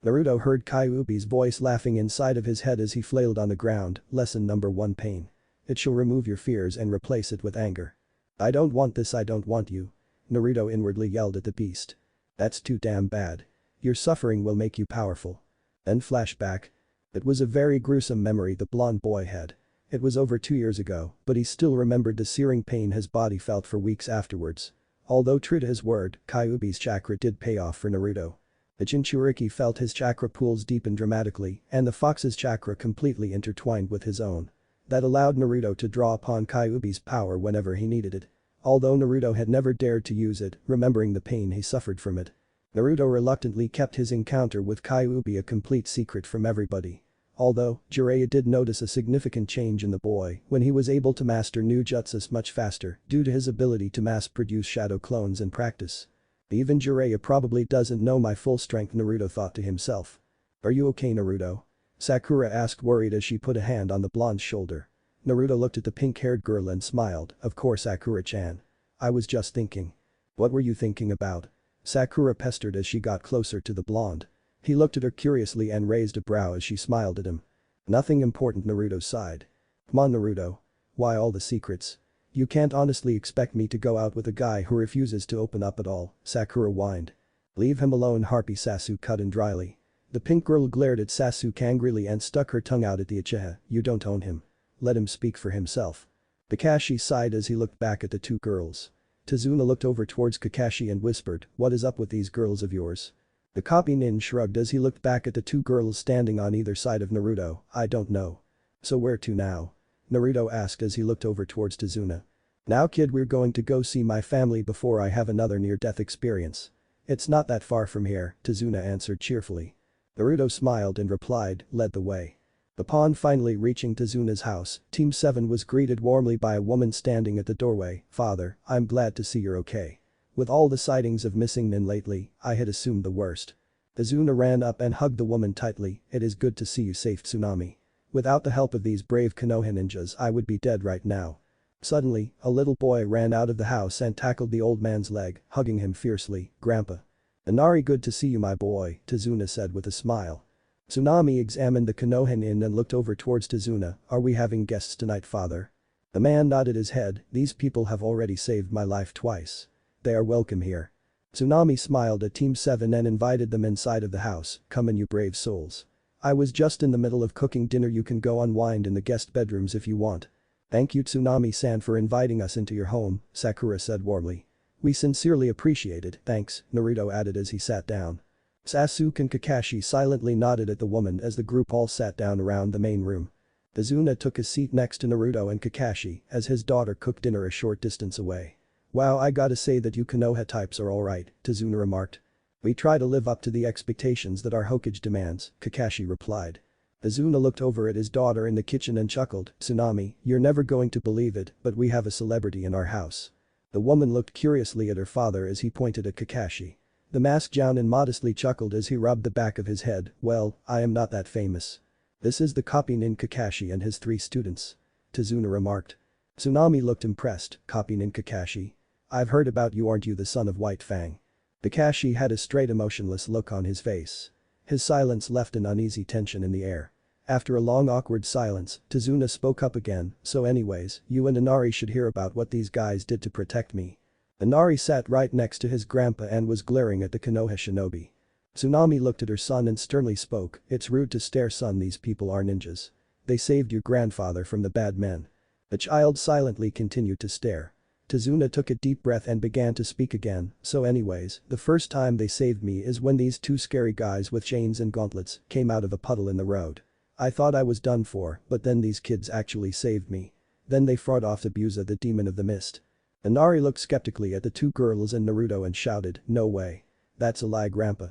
Naruto heard Kyuubi's voice laughing inside of his head as he flailed on the ground, "Lesson number 1, pain. It shall remove your fears and replace it with anger." "I don't want this, I don't want you." Naruto inwardly yelled at the beast. "That's too damn bad. Your suffering will make you powerful." Then flashback. It was a very gruesome memory the blonde boy had. It was over 2 years ago, but he still remembered the searing pain his body felt for weeks afterwards. Although true to his word, Kyuubi's chakra did pay off for Naruto. The Jinchuriki felt his chakra pools deepen dramatically and the fox's chakra completely intertwined with his own. that allowed Naruto to draw upon Kyuubi's power whenever he needed it. Although Naruto had never dared to use it, remembering the pain he suffered from it. Naruto reluctantly kept his encounter with Kyuubi a complete secret from everybody. Although, Jiraiya did notice a significant change in the boy when he was able to master new jutsus much faster due to his ability to mass-produce shadow clones in practice. Even Jiraiya probably doesn't know my full strength, Naruto thought to himself. Are you okay, Naruto? Sakura asked, worried as she put a hand on the blonde's shoulder. Naruto looked at the pink-haired girl and smiled, of course Sakura-chan. I was just thinking. What were you thinking about? Sakura pestered as she got closer to the blonde. He looked at her curiously and raised a brow as she smiled at him. Nothing important, Naruto sighed. Come on, Naruto. Why all the secrets? You can't honestly expect me to go out with a guy who refuses to open up at all, Sakura whined. Leave him alone, Harpy, Sasuke cut in dryly. The pink girl glared at Sasuke angrily and stuck her tongue out at the Uchiha. You don't own him. Let him speak for himself. Kakashi sighed as he looked back at the two girls. Tazuna looked over towards Kakashi and whispered, what is up with these girls of yours? The copy nin shrugged as he looked back at the two girls standing on either side of Naruto. I don't know. So where to now? Naruto asked as he looked over towards Tazuna. Now kid, we're going to go see my family before I have another near-death experience. It's not that far from here, Tazuna answered cheerfully. Naruto smiled and replied, led the way. Upon finally reaching Tazuna's house, Team 7 was greeted warmly by a woman standing at the doorway. Father, I'm glad to see you're okay. With all the sightings of missing nin lately, I had assumed the worst. Tazuna ran up and hugged the woman tightly. It is good to see you safe, Tsunami. Without the help of these brave Konoha ninjas, I would be dead right now. Suddenly, a little boy ran out of the house and tackled the old man's leg, hugging him fiercely. Grandpa. Inari, good to see you, my boy, Tazuna said with a smile. Tsunami examined the Konoha nin and looked over towards Tazuna. Are we having guests tonight, father? The man nodded his head. These people have already saved my life twice. They are welcome here. Tsunami smiled at Team 7 and invited them inside of the house. Come in, you brave souls. I was just in the middle of cooking dinner. You can go unwind in the guest bedrooms if you want. Thank you, Tsunami-san, for inviting us into your home, Sakura said warmly. We sincerely appreciate it, thanks, Naruto added as he sat down. Sasuke and Kakashi silently nodded at the woman as the group all sat down around the main room. Tazuna took a seat next to Naruto and Kakashi as his daughter cooked dinner a short distance away. Wow, I gotta say that you Konoha types are alright, Tazuna remarked. We try to live up to the expectations that our Hokage demands, Kakashi replied. Tazuna looked over at his daughter in the kitchen and chuckled. Tsunami, you're never going to believe it, but we have a celebrity in our house. The woman looked curiously at her father as he pointed at Kakashi. The masked Jounin modestly chuckled as he rubbed the back of his head. Well, I am not that famous. This is the copy nin Kakashi and his 3 students. Tazuna remarked. Tsunami looked impressed. Copy nin Kakashi. I've heard about you, aren't you the son of White Fang? Kakashi had a straight emotionless look on his face. His silence left an uneasy tension in the air. After a long awkward silence, Tazuna spoke up again. So anyways, you and Inari should hear about what these guys did to protect me. Inari sat right next to his grandpa and was glaring at the Konoha shinobi. Tsunami looked at her son and sternly spoke. It's rude to stare, son, these people are ninjas. They saved your grandfather from the bad men. The child silently continued to stare. Tazuna took a deep breath and began to speak again. So anyways, the first time they saved me is when these 2 scary guys with chains and gauntlets came out of a puddle in the road. I thought I was done for, but then these kids actually saved me. Then they fought off Abusa, the demon of the mist. Inari looked skeptically at the 2 girls and Naruto and shouted, no way. That's a lie, grandpa.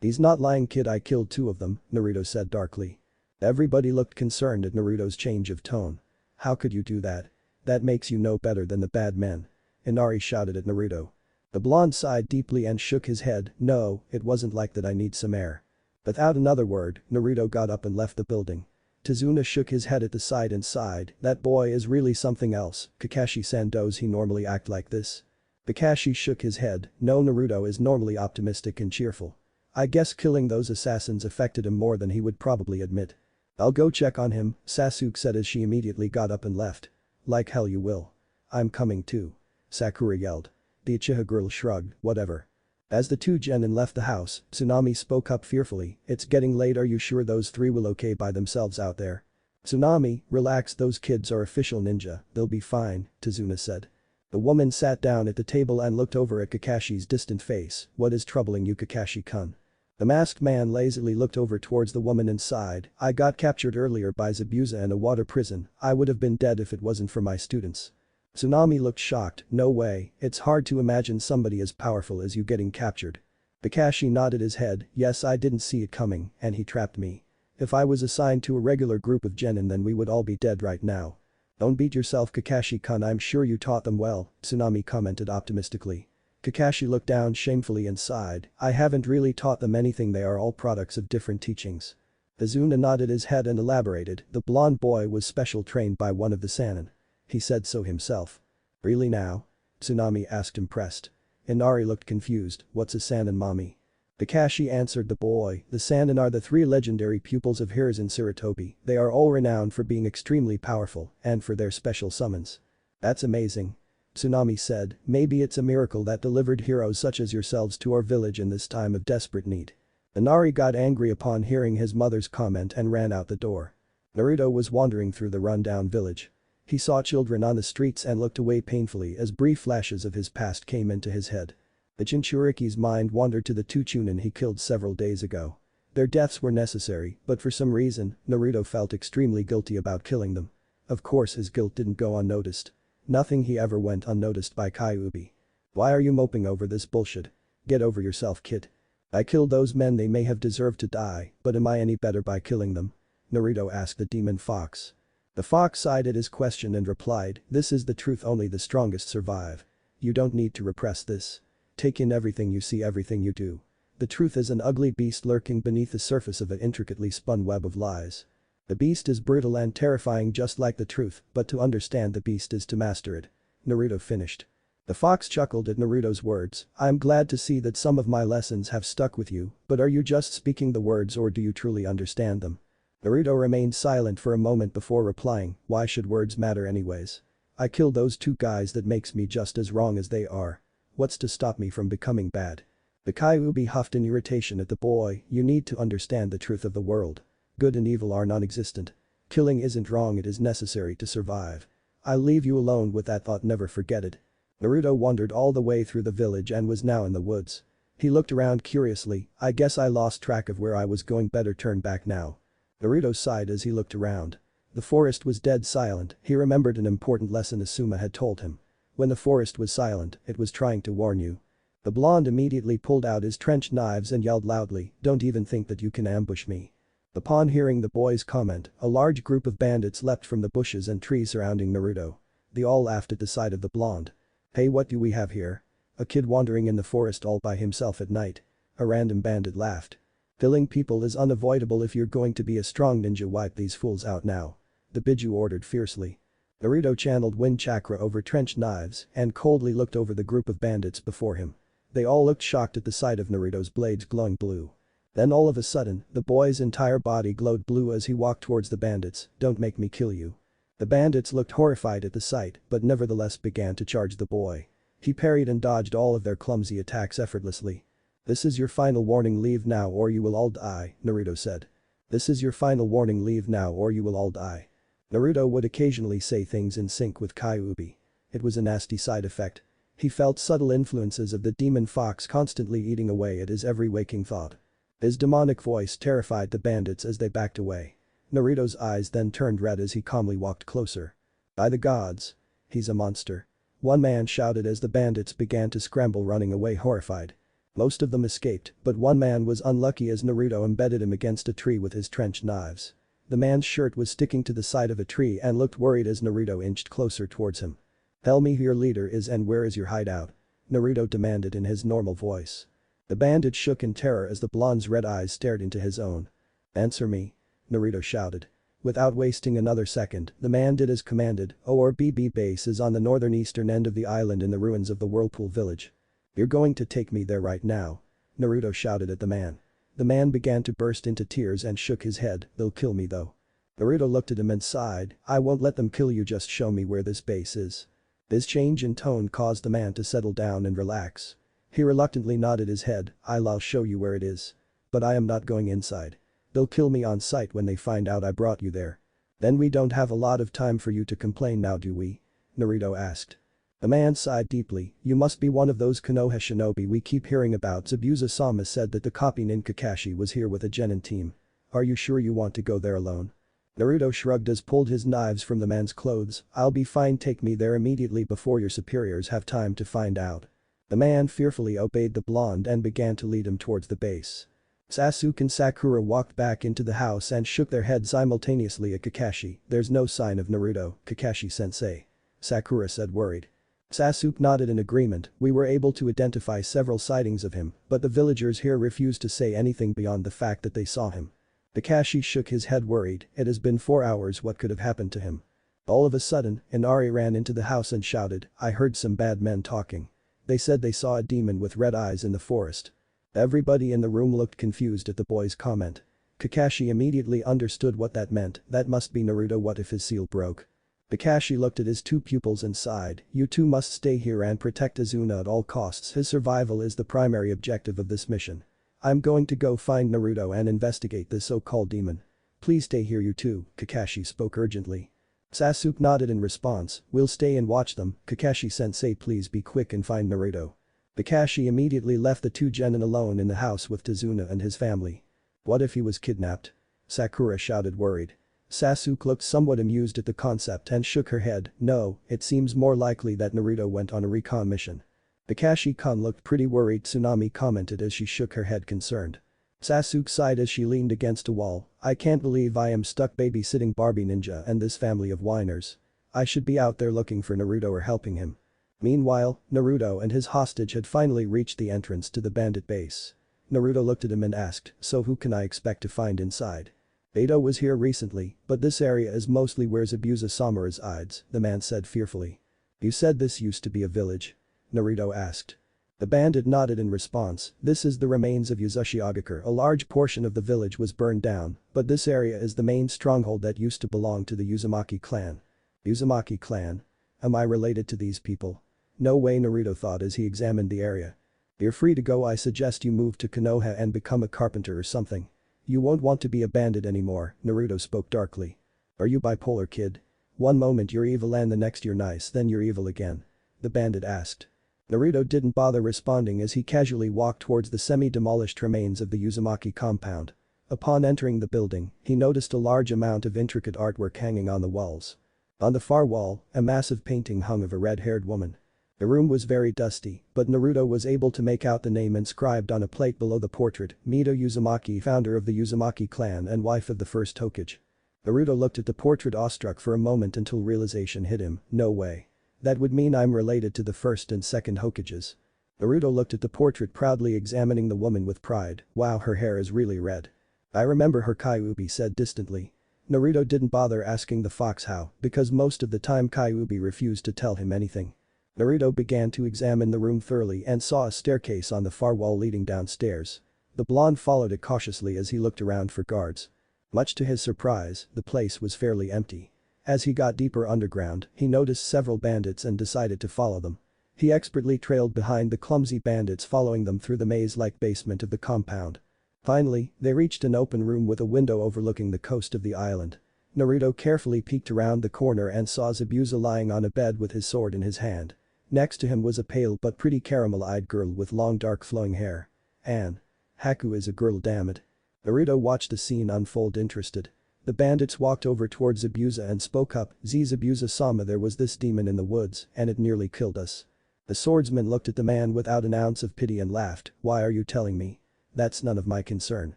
He's not lying, kid, I killed 2 of them, Naruto said darkly. Everybody looked concerned at Naruto's change of tone. How could you do that? That makes you no better than the bad men. Inari shouted at Naruto. The blonde sighed deeply and shook his head. No, it wasn't like that, I need some air. Without another word, Naruto got up and left the building. Tazuna shook his head at the side and sighed. That boy is really something else. Kakashi-san, does he normally act like this? Kakashi shook his head. No, Naruto is normally optimistic and cheerful. I guess killing those assassins affected him more than he would probably admit. I'll go check on him, Sasuke said as she immediately got up and left. Like hell you will. I'm coming too. Sakura yelled. The Uchiha girl shrugged. Whatever. As the 2 genin left the house, Tsunami spoke up fearfully. It's getting late, are you sure those 3 will okay by themselves out there? Tsunami, relax, those kids are official ninja, they'll be fine, Tazuna said. The woman sat down at the table and looked over at Kakashi's distant face. What is troubling you, Kakashi-kun? The masked man lazily looked over towards the woman and sighed, I got captured earlier by Zabuza in a water prison, I would have been dead if it wasn't for my students. Tsunami looked shocked, no way, it's hard to imagine somebody as powerful as you getting captured. Kakashi nodded his head, yes I didn't see it coming, and he trapped me. If I was assigned to a regular group of genin then we would all be dead right now. Don't beat yourself Kakashi-kun, I'm sure you taught them well, Tsunami commented optimistically. Kakashi looked down shamefully and sighed, I haven't really taught them anything, they are all products of different teachings. Azuna nodded his head and elaborated, the blonde boy was special trained by one of the Sannin. He said so himself. Really now? Tsunami asked impressed. Inari looked confused, what's a Sannin mommy? Kakashi answered the boy, the Sannin are the 3 legendary pupils of Hiruzen Sarutobi, they are all renowned for being extremely powerful and for their special summons. That's amazing. Tsunami said, maybe it's a miracle that delivered heroes such as yourselves to our village in this time of desperate need. Inari got angry upon hearing his mother's comment and ran out the door. Naruto was wandering through the rundown village. He saw children on the streets and looked away painfully as brief flashes of his past came into his head. The Jinchuriki's mind wandered to the 2 Chunin he killed several days ago. Their deaths were necessary, but for some reason, Naruto felt extremely guilty about killing them. Of course his guilt didn't go unnoticed. Nothing he ever went unnoticed by Kyuubi. Why are you moping over this bullshit? Get over yourself, kid. I killed those men, they may have deserved to die, but am I any better by killing them? Naruto asked the demon fox. The fox sighed at his question and replied, this is the truth, only the strongest survive. You don't need to repress this. Take in everything you see, everything you do. The truth is an ugly beast lurking beneath the surface of an intricately spun web of lies. The beast is brutal and terrifying just like the truth, but to understand the beast is to master it. Naruto finished. The fox chuckled at Naruto's words, I'm glad to see that some of my lessons have stuck with you, but are you just speaking the words or do you truly understand them? Naruto remained silent for a moment before replying, why should words matter anyways? I killed those 2 guys, that makes me just as wrong as they are. What's to stop me from becoming bad? The Kyuubi huffed in irritation at the boy, you need to understand the truth of the world. Good and evil are non-existent. Killing isn't wrong, it is necessary to survive. I'll leave you alone with that thought, never forget it. Naruto wandered all the way through the village and was now in the woods. He looked around curiously, I guess I lost track of where I was going, better turn back now. Naruto sighed as he looked around. The forest was dead silent, he remembered an important lesson Asuma had told him. When the forest was silent, it was trying to warn you. The blonde immediately pulled out his trench knives and yelled loudly, don't even think that you can ambush me. Upon hearing the boy's comment, a large group of bandits leapt from the bushes and trees surrounding Naruto. They all laughed at the sight of the blonde. Hey, what do we have here? A kid wandering in the forest all by himself at night. A random bandit laughed. Killing people is unavoidable if you're going to be a strong ninja, wipe these fools out now. The Biju ordered fiercely. Naruto channeled wind chakra over trench knives and coldly looked over the group of bandits before him. They all looked shocked at the sight of Naruto's blades glowing blue. Then all of a sudden, the boy's entire body glowed blue as he walked towards the bandits, don't make me kill you. The bandits looked horrified at the sight but nevertheless began to charge the boy. He parried and dodged all of their clumsy attacks effortlessly. This is your final warning, leave now or you will all die, Naruto said. This is your final warning, leave now or you will all die. Naruto would occasionally say things in sync with Kyuubi. It was a nasty side effect. He felt subtle influences of the demon fox constantly eating away at his every waking thought. His demonic voice terrified the bandits as they backed away. Naruto's eyes then turned red as he calmly walked closer. By the gods! He's a monster. One man shouted as the bandits began to scramble, running away horrified. Most of them escaped, but one man was unlucky as Naruto embedded him against a tree with his trench knives. The man's shirt was sticking to the side of a tree and looked worried as Naruto inched closer towards him. Tell me who your leader is and where is your hideout? Naruto demanded in his normal voice. The bandit shook in terror as the blonde's red eyes stared into his own. Answer me. Naruto shouted. Without wasting another second, the man did as commanded. ORBB base is on the northern eastern end of the island in the ruins of the Whirlpool village. You're going to take me there right now. Naruto shouted at the man. The man began to burst into tears and shook his head, they'll kill me though. Naruto looked at him and sighed, I won't let them kill you, just show me where this base is. This change in tone caused the man to settle down and relax. He reluctantly nodded his head, I'll show you where it is. But I am not going inside. They'll kill me on sight when they find out I brought you there. Then we don't have a lot of time for you to complain now, do we? Naruto asked. The man sighed deeply. "You must be one of those Konoha shinobi we keep hearing about." Zabuza-sama said that the copy nin Kakashi was here with a genin team. "Are you sure you want to go there alone?" Naruto shrugged as pulled his knives from the man's clothes. "I'll be fine, take me there immediately before your superiors have time to find out." The man fearfully obeyed the blonde and began to lead him towards the base. Sasuke and Sakura walked back into the house and shook their heads simultaneously at Kakashi. "There's no sign of Naruto, Kakashi-sensei," Sakura said worried. Sasuke nodded in agreement. "We were able to identify several sightings of him, but the villagers here refused to say anything beyond the fact that they saw him." Kakashi shook his head worried. "It has been 4 hours, what could have happened to him?" All of a sudden, Inari ran into the house and shouted, "I heard some bad men talking. They said they saw a demon with red eyes in the forest." Everybody in the room looked confused at the boy's comment. Kakashi immediately understood what that meant. That must be Naruto. What if his seal broke? Kakashi looked at his 2 pupils and sighed. "You two must stay here and protect Azuna at all costs. His survival is the primary objective of this mission. I'm going to go find Naruto and investigate this so-called demon. Please stay here, you two," Kakashi spoke urgently. Sasuke nodded in response. "We'll stay and watch them. Kakashi-sensei, please be quick and find Naruto." Kakashi immediately left the 2 genin alone in the house with Tazuna and his family. "What if he was kidnapped?" Sakura shouted worried. Sasuke looked somewhat amused at the concept and shook her head. "No, it seems more likely that Naruto went on a recon mission." Kakashi-kun looked pretty worried, Tsunami commented as she shook her head concerned. Sasuke sighed as she leaned against a wall. "I can't believe I am stuck babysitting Barbie Ninja and this family of whiners. I should be out there looking for Naruto or helping him." Meanwhile, Naruto and his hostage had finally reached the entrance to the bandit base. Naruto looked at him and asked, "So who can I expect to find inside?" "Beto was here recently, but this area is mostly where Zabuza-sama resides," the man said fearfully. "You said this used to be a village?" Naruto asked. The bandit nodded in response. "This is the remains of Uzushiogakure. A large portion of the village was burned down, but this area is the main stronghold that used to belong to the Uzumaki clan." Uzumaki clan? Am I related to these people? No way, Naruto thought as he examined the area. "You're free to go. I suggest you move to Konoha and become a carpenter or something. You won't want to be a bandit anymore," Naruto spoke darkly. "Are you bipolar, kid? One moment you're evil and the next you're nice, then you're evil again?" the bandit asked. Naruto didn't bother responding as he casually walked towards the semi-demolished remains of the Uzumaki compound. Upon entering the building, he noticed a large amount of intricate artwork hanging on the walls. On the far wall, a massive painting hung of a red-haired woman. The room was very dusty, but Naruto was able to make out the name inscribed on a plate below the portrait, Mito Uzumaki, founder of the Uzumaki clan and wife of the first Hokage. Naruto looked at the portrait awestruck for a moment until realization hit him. "No way. That would mean I'm related to the first and second Hokages." Naruto looked at the portrait, proudly examining the woman with pride. "Wow, her hair is really red. I remember her," Kyuubi said distantly. Naruto didn't bother asking the fox how, because most of the time Kyuubi refused to tell him anything. Naruto began to examine the room thoroughly and saw a staircase on the far wall leading downstairs. The blonde followed it cautiously as he looked around for guards. Much to his surprise, the place was fairly empty. As he got deeper underground, he noticed several bandits and decided to follow them. He expertly trailed behind the clumsy bandits, following them through the maze-like basement of the compound. Finally, they reached an open room with a window overlooking the coast of the island. Naruto carefully peeked around the corner and saw Zabuza lying on a bed with his sword in his hand. Next to him was a pale but pretty caramel-eyed girl with long dark flowing hair. Anne. Haku is a girl, damn it. Naruto watched the scene unfold interested. The bandits walked over towards Zabuza and spoke up. "Zabuza-sama, there was this demon in the woods and it nearly killed us." The swordsman looked at the man without an ounce of pity and laughed. "Why are you telling me? That's none of my concern."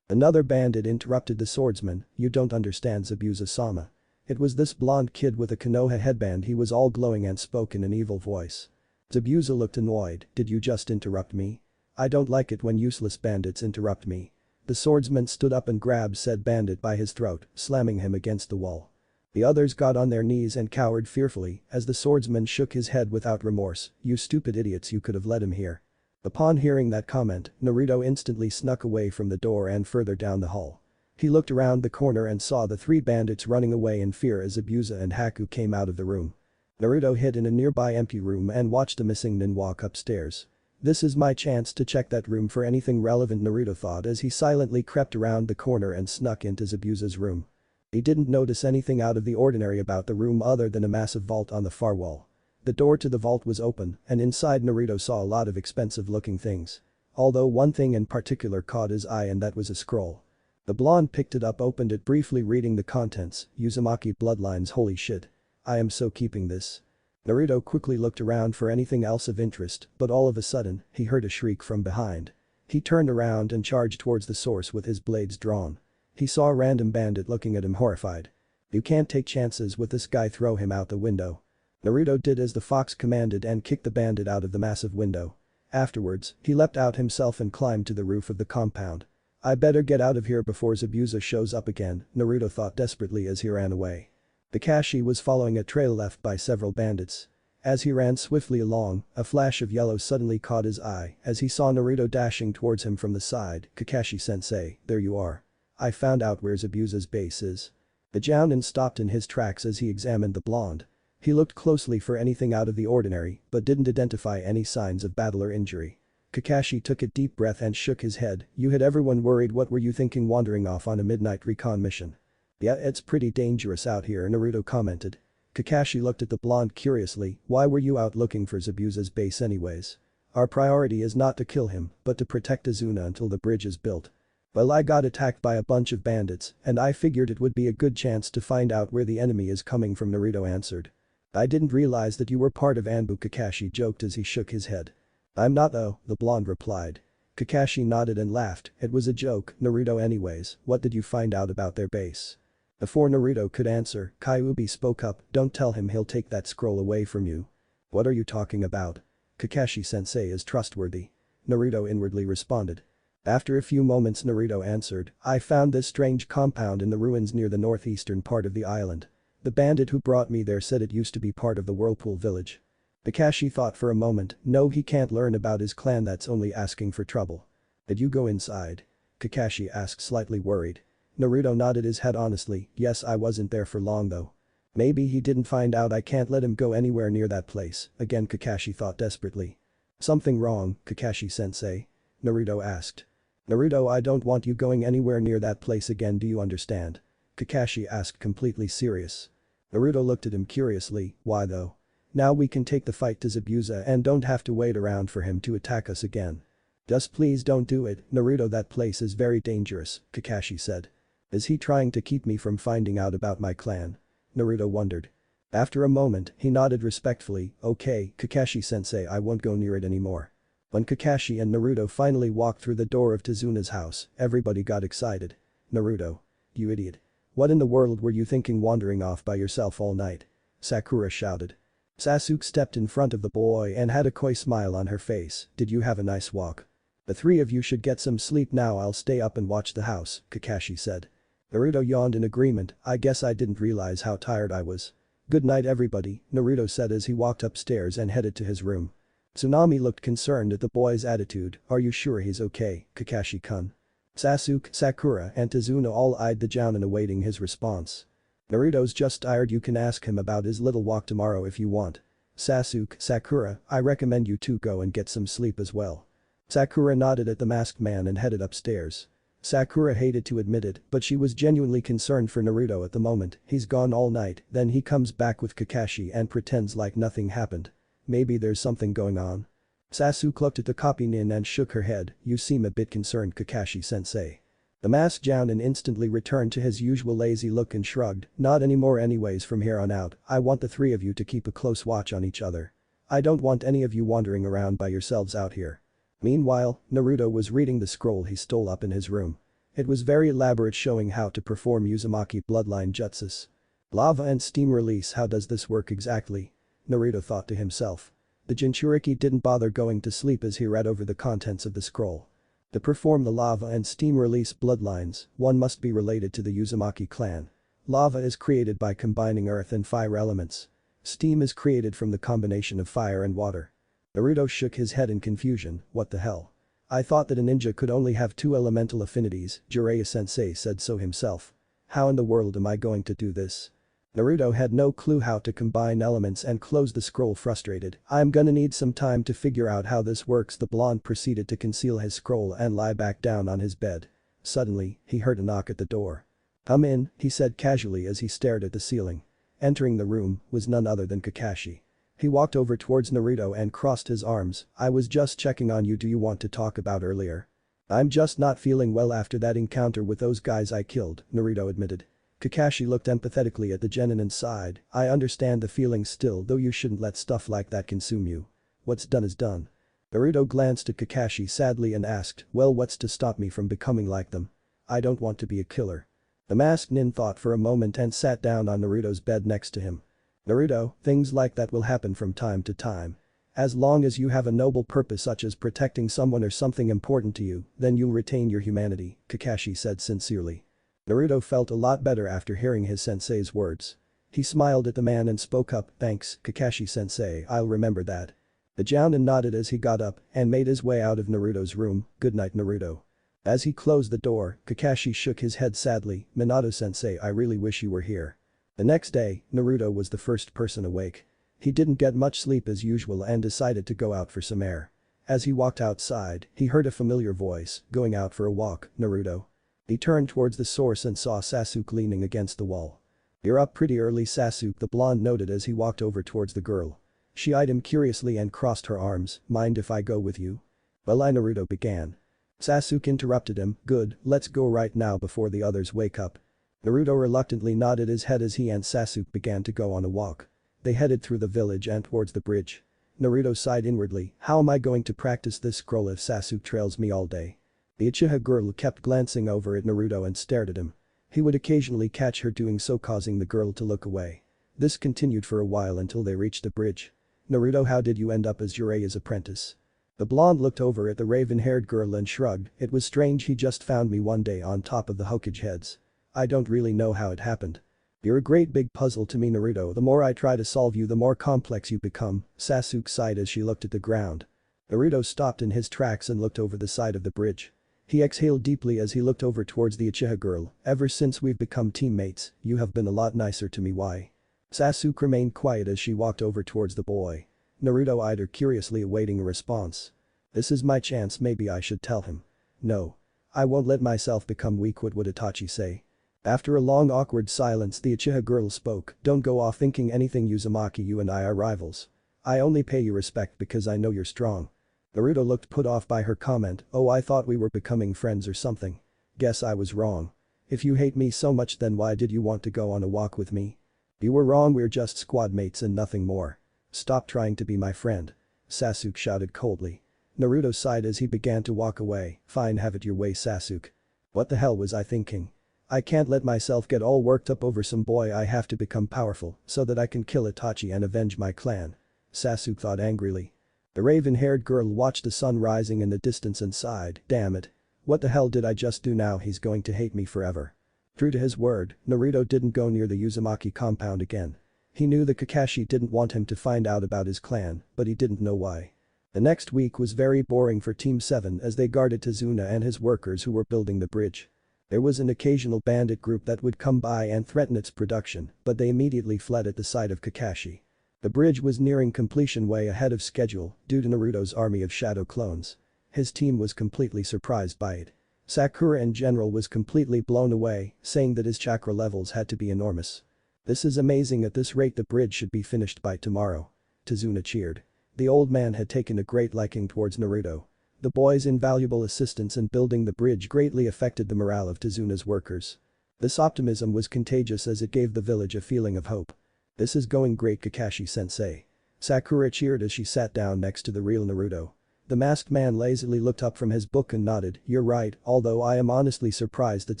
Another bandit interrupted the swordsman. "You don't understand, Zabuza-sama. It was this blonde kid with a Konoha headband." He was all glowing and spoke in an evil voice. Zabuza looked annoyed. "Did you just interrupt me? I don't like it when useless bandits interrupt me." The swordsman stood up and grabbed said bandit by his throat, slamming him against the wall. The others got on their knees and cowered fearfully as the swordsman shook his head without remorse. "You stupid idiots, you could have led him here." Upon hearing that comment, Naruto instantly snuck away from the door and further down the hall. He looked around the corner and saw the 3 bandits running away in fear as Zabuza and Haku came out of the room. Naruto hid in a nearby empty room and watched the missing nin walk upstairs. "This is my chance to check that room for anything relevant," Naruto thought as he silently crept around the corner and snuck into Zabuza's room. He didn't notice anything out of the ordinary about the room other than a massive vault on the far wall. The door to the vault was open, and inside Naruto saw a lot of expensive-looking things. Although one thing in particular caught his eye, and that was a scroll. The blonde picked it up, opened it briefly, reading the contents. Uzumaki bloodlines, holy shit. I am so keeping this. Naruto quickly looked around for anything else of interest, but all of a sudden, he heard a shriek from behind. He turned around and charged towards the source with his blades drawn. He saw a random bandit looking at him, horrified. You can't take chances with this guy, throw him out the window. Naruto did as the fox commanded and kicked the bandit out of the massive window. Afterwards, he leapt out himself and climbed to the roof of the compound. I better get out of here before Zabuza shows up again, Naruto thought desperately as he ran away. Kakashi was following a trail left by several bandits. As he ran swiftly along, a flash of yellow suddenly caught his eye as he saw Naruto dashing towards him from the side. Kakashi-sensei, there you are. I found out where Zabuza's base is. The Jounin stopped in his tracks as he examined the blonde. He looked closely for anything out of the ordinary, but didn't identify any signs of battle or injury. Kakashi took a deep breath and shook his head. You had everyone worried. What were you thinking wandering off on a midnight recon mission? Yeah, it's pretty dangerous out here, Naruto commented. Kakashi looked at the blonde curiously. Why were you out looking for Zabuza's base anyways? Our priority is not to kill him, but to protect Azuna until the bridge is built. Well, I got attacked by a bunch of bandits, and I figured it would be a good chance to find out where the enemy is coming from, Naruto answered. I didn't realize that you were part of Anbu, Kakashi joked as he shook his head. I'm not though, the blonde replied. Kakashi nodded and laughed. It was a joke, Naruto. Anyways, what did you find out about their base? Before Naruto could answer, Kyuubi spoke up. Don't tell him he'll take that scroll away from you. What are you talking about? Kakashi-sensei is trustworthy. Naruto inwardly responded. After a few moments, Naruto answered, I found this strange compound in the ruins near the northeastern part of the island. The bandit who brought me there said it used to be part of the Whirlpool village. Kakashi thought for a moment. No, he can't learn about his clan, that's only asking for trouble. Did you go inside? Kakashi asked, slightly worried. Naruto nodded his head honestly. Yes, I wasn't there for long though. Maybe he didn't find out. I can't let him go anywhere near that place. Again, Kakashi thought desperately. Something wrong, Kakashi-sensei? Naruto asked. Naruto, I don't want you going anywhere near that place again, do you understand? Kakashi asked, completely serious. Naruto looked at him curiously. Why though? Now we can take the fight to Zabuza and don't have to wait around for him to attack us again. Just please don't do it, Naruto. That place is very dangerous, Kakashi said. Is he trying to keep me from finding out about my clan? Naruto wondered. After a moment, he nodded respectfully. Okay, Kakashi-sensei, I won't go near it anymore. When Kakashi and Naruto finally walked through the door of Tazuna's house, everybody got excited. Naruto. You idiot. What in the world were you thinking wandering off by yourself all night? Sakura shouted. Sasuke stepped in front of the boy and had a coy smile on her face. Did you have a nice walk? The three of you should get some sleep now. I'll stay up and watch the house, Kakashi said. Naruto yawned in agreement. I guess I didn't realize how tired I was. Good night everybody, Naruto said as he walked upstairs and headed to his room. Tsunami looked concerned at the boy's attitude. Are you sure he's okay, Kakashi-kun? Sasuke, Sakura and Tazuna all eyed the Jounin awaiting his response. Naruto's just tired. You can ask him about his little walk tomorrow if you want. Sasuke, Sakura, I recommend you two go and get some sleep as well. Sakura nodded at the masked man and headed upstairs. Sakura hated to admit it, but she was genuinely concerned for Naruto at the moment. He's gone all night, then he comes back with Kakashi and pretends like nothing happened. Maybe there's something going on. Sasuke looked at the copy nin and shook her head. You seem a bit concerned, Kakashi-sensei. The masked Jounin instantly returned to his usual lazy look and shrugged. Not anymore anyways. From here on out, I want the three of you to keep a close watch on each other. I don't want any of you wandering around by yourselves out here. Meanwhile, Naruto was reading the scroll he stole up in his room. It was very elaborate, showing how to perform Uzumaki bloodline jutsus. Lava and steam release. How does this work exactly? Naruto thought to himself. The Jinchuriki didn't bother going to sleep as he read over the contents of the scroll. To perform the lava and steam release bloodlines, one must be related to the Uzumaki clan. Lava is created by combining earth and fire elements. Steam is created from the combination of fire and water. Naruto shook his head in confusion. What the hell? I thought that a ninja could only have two elemental affinities. Jiraiya-sensei said so himself. How in the world am I going to do this? Naruto had no clue how to combine elements and closed the scroll, frustrated. I'm gonna need some time to figure out how this works. The blonde proceeded to conceal his scroll and lie back down on his bed. Suddenly, he heard a knock at the door. Come in, he said casually as he stared at the ceiling. Entering the room was none other than Kakashi. He walked over towards Naruto and crossed his arms. I was just checking on you, do you want to talk about earlier? I'm just not feeling well after that encounter with those guys I killed, Naruto admitted. Kakashi looked empathetically at the genin and sighed, I understand the feeling still, though you shouldn't let stuff like that consume you. What's done is done. Naruto glanced at Kakashi sadly and asked, well, what's to stop me from becoming like them? I don't want to be a killer. The masked nin thought for a moment and sat down on Naruto's bed next to him. Naruto, things like that will happen from time to time. As long as you have a noble purpose such as protecting someone or something important to you, then you'll retain your humanity, Kakashi said sincerely. Naruto felt a lot better after hearing his sensei's words. He smiled at the man and spoke up, thanks, Kakashi-sensei, I'll remember that. The Jounin nodded as he got up and made his way out of Naruto's room, good night Naruto. As he closed the door, Kakashi shook his head sadly, Minato-sensei, I really wish you were here. The next day, Naruto was the first person awake. He didn't get much sleep as usual and decided to go out for some air. As he walked outside, he heard a familiar voice, going out for a walk, Naruto. He turned towards the source and saw Sasuke leaning against the wall. You're up pretty early, Sasuke, the blonde noted as he walked over towards the girl. She eyed him curiously and crossed her arms, mind if I go with you? Well, Naruto began. Sasuke interrupted him, good, let's go right now before the others wake up. Naruto reluctantly nodded his head as he and Sasuke began to go on a walk. They headed through the village and towards the bridge. Naruto sighed inwardly, how am I going to practice this scroll if Sasuke trails me all day? The Uchiha girl kept glancing over at Naruto and stared at him. He would occasionally catch her doing so, causing the girl to look away. This continued for a while until they reached the bridge. Naruto, how did you end up as Jiraiya's apprentice? The blonde looked over at the raven-haired girl and shrugged, it was strange, he just found me one day on top of the Hokage heads. I don't really know how it happened. You're a great big puzzle to me, Naruto, the more I try to solve you the more complex you become, Sasuke sighed as she looked at the ground. Naruto stopped in his tracks and looked over the side of the bridge. He exhaled deeply as he looked over towards the Uchiha girl, ever since we've become teammates, you have been a lot nicer to me, why? Sasuke remained quiet as she walked over towards the boy. Naruto eyed her curiously, awaiting a response. This is my chance, maybe I should tell him. No. I won't let myself become weak, what would Itachi say? After a long awkward silence the Uchiha girl spoke, don't go off thinking anything, Uzumaki, you and I are rivals. I only pay you respect because I know you're strong. Naruto looked put off by her comment, oh, I thought we were becoming friends or something. Guess I was wrong. If you hate me so much, then why did you want to go on a walk with me? You were wrong, we're just squad mates and nothing more. Stop trying to be my friend. Sasuke shouted coldly. Naruto sighed as he began to walk away, fine, have it your way, Sasuke. What the hell was I thinking? I can't let myself get all worked up over some boy, I have to become powerful so that I can kill Itachi and avenge my clan. Sasuke thought angrily. The raven-haired girl watched the sun rising in the distance and sighed, damn it. What the hell did I just do? Now he's going to hate me forever. True to his word, Naruto didn't go near the Uzumaki compound again. He knew that Kakashi didn't want him to find out about his clan, but he didn't know why. The next week was very boring for Team 7 as they guarded Tazuna and his workers who were building the bridge. There was an occasional bandit group that would come by and threaten its production, but they immediately fled at the sight of Kakashi. The bridge was nearing completion way ahead of schedule due to Naruto's army of shadow clones. His team was completely surprised by it. Sakura in general was completely blown away, saying that his chakra levels had to be enormous. This is amazing, at this rate the bridge should be finished by tomorrow. Tazuna cheered. The old man had taken a great liking towards Naruto. The boy's invaluable assistance in building the bridge greatly affected the morale of Tazuna's workers. This optimism was contagious as it gave the village a feeling of hope. This is going great, Kakashi-sensei. Sakura cheered as she sat down next to the real Naruto. The masked man lazily looked up from his book and nodded, you're right, although I am honestly surprised that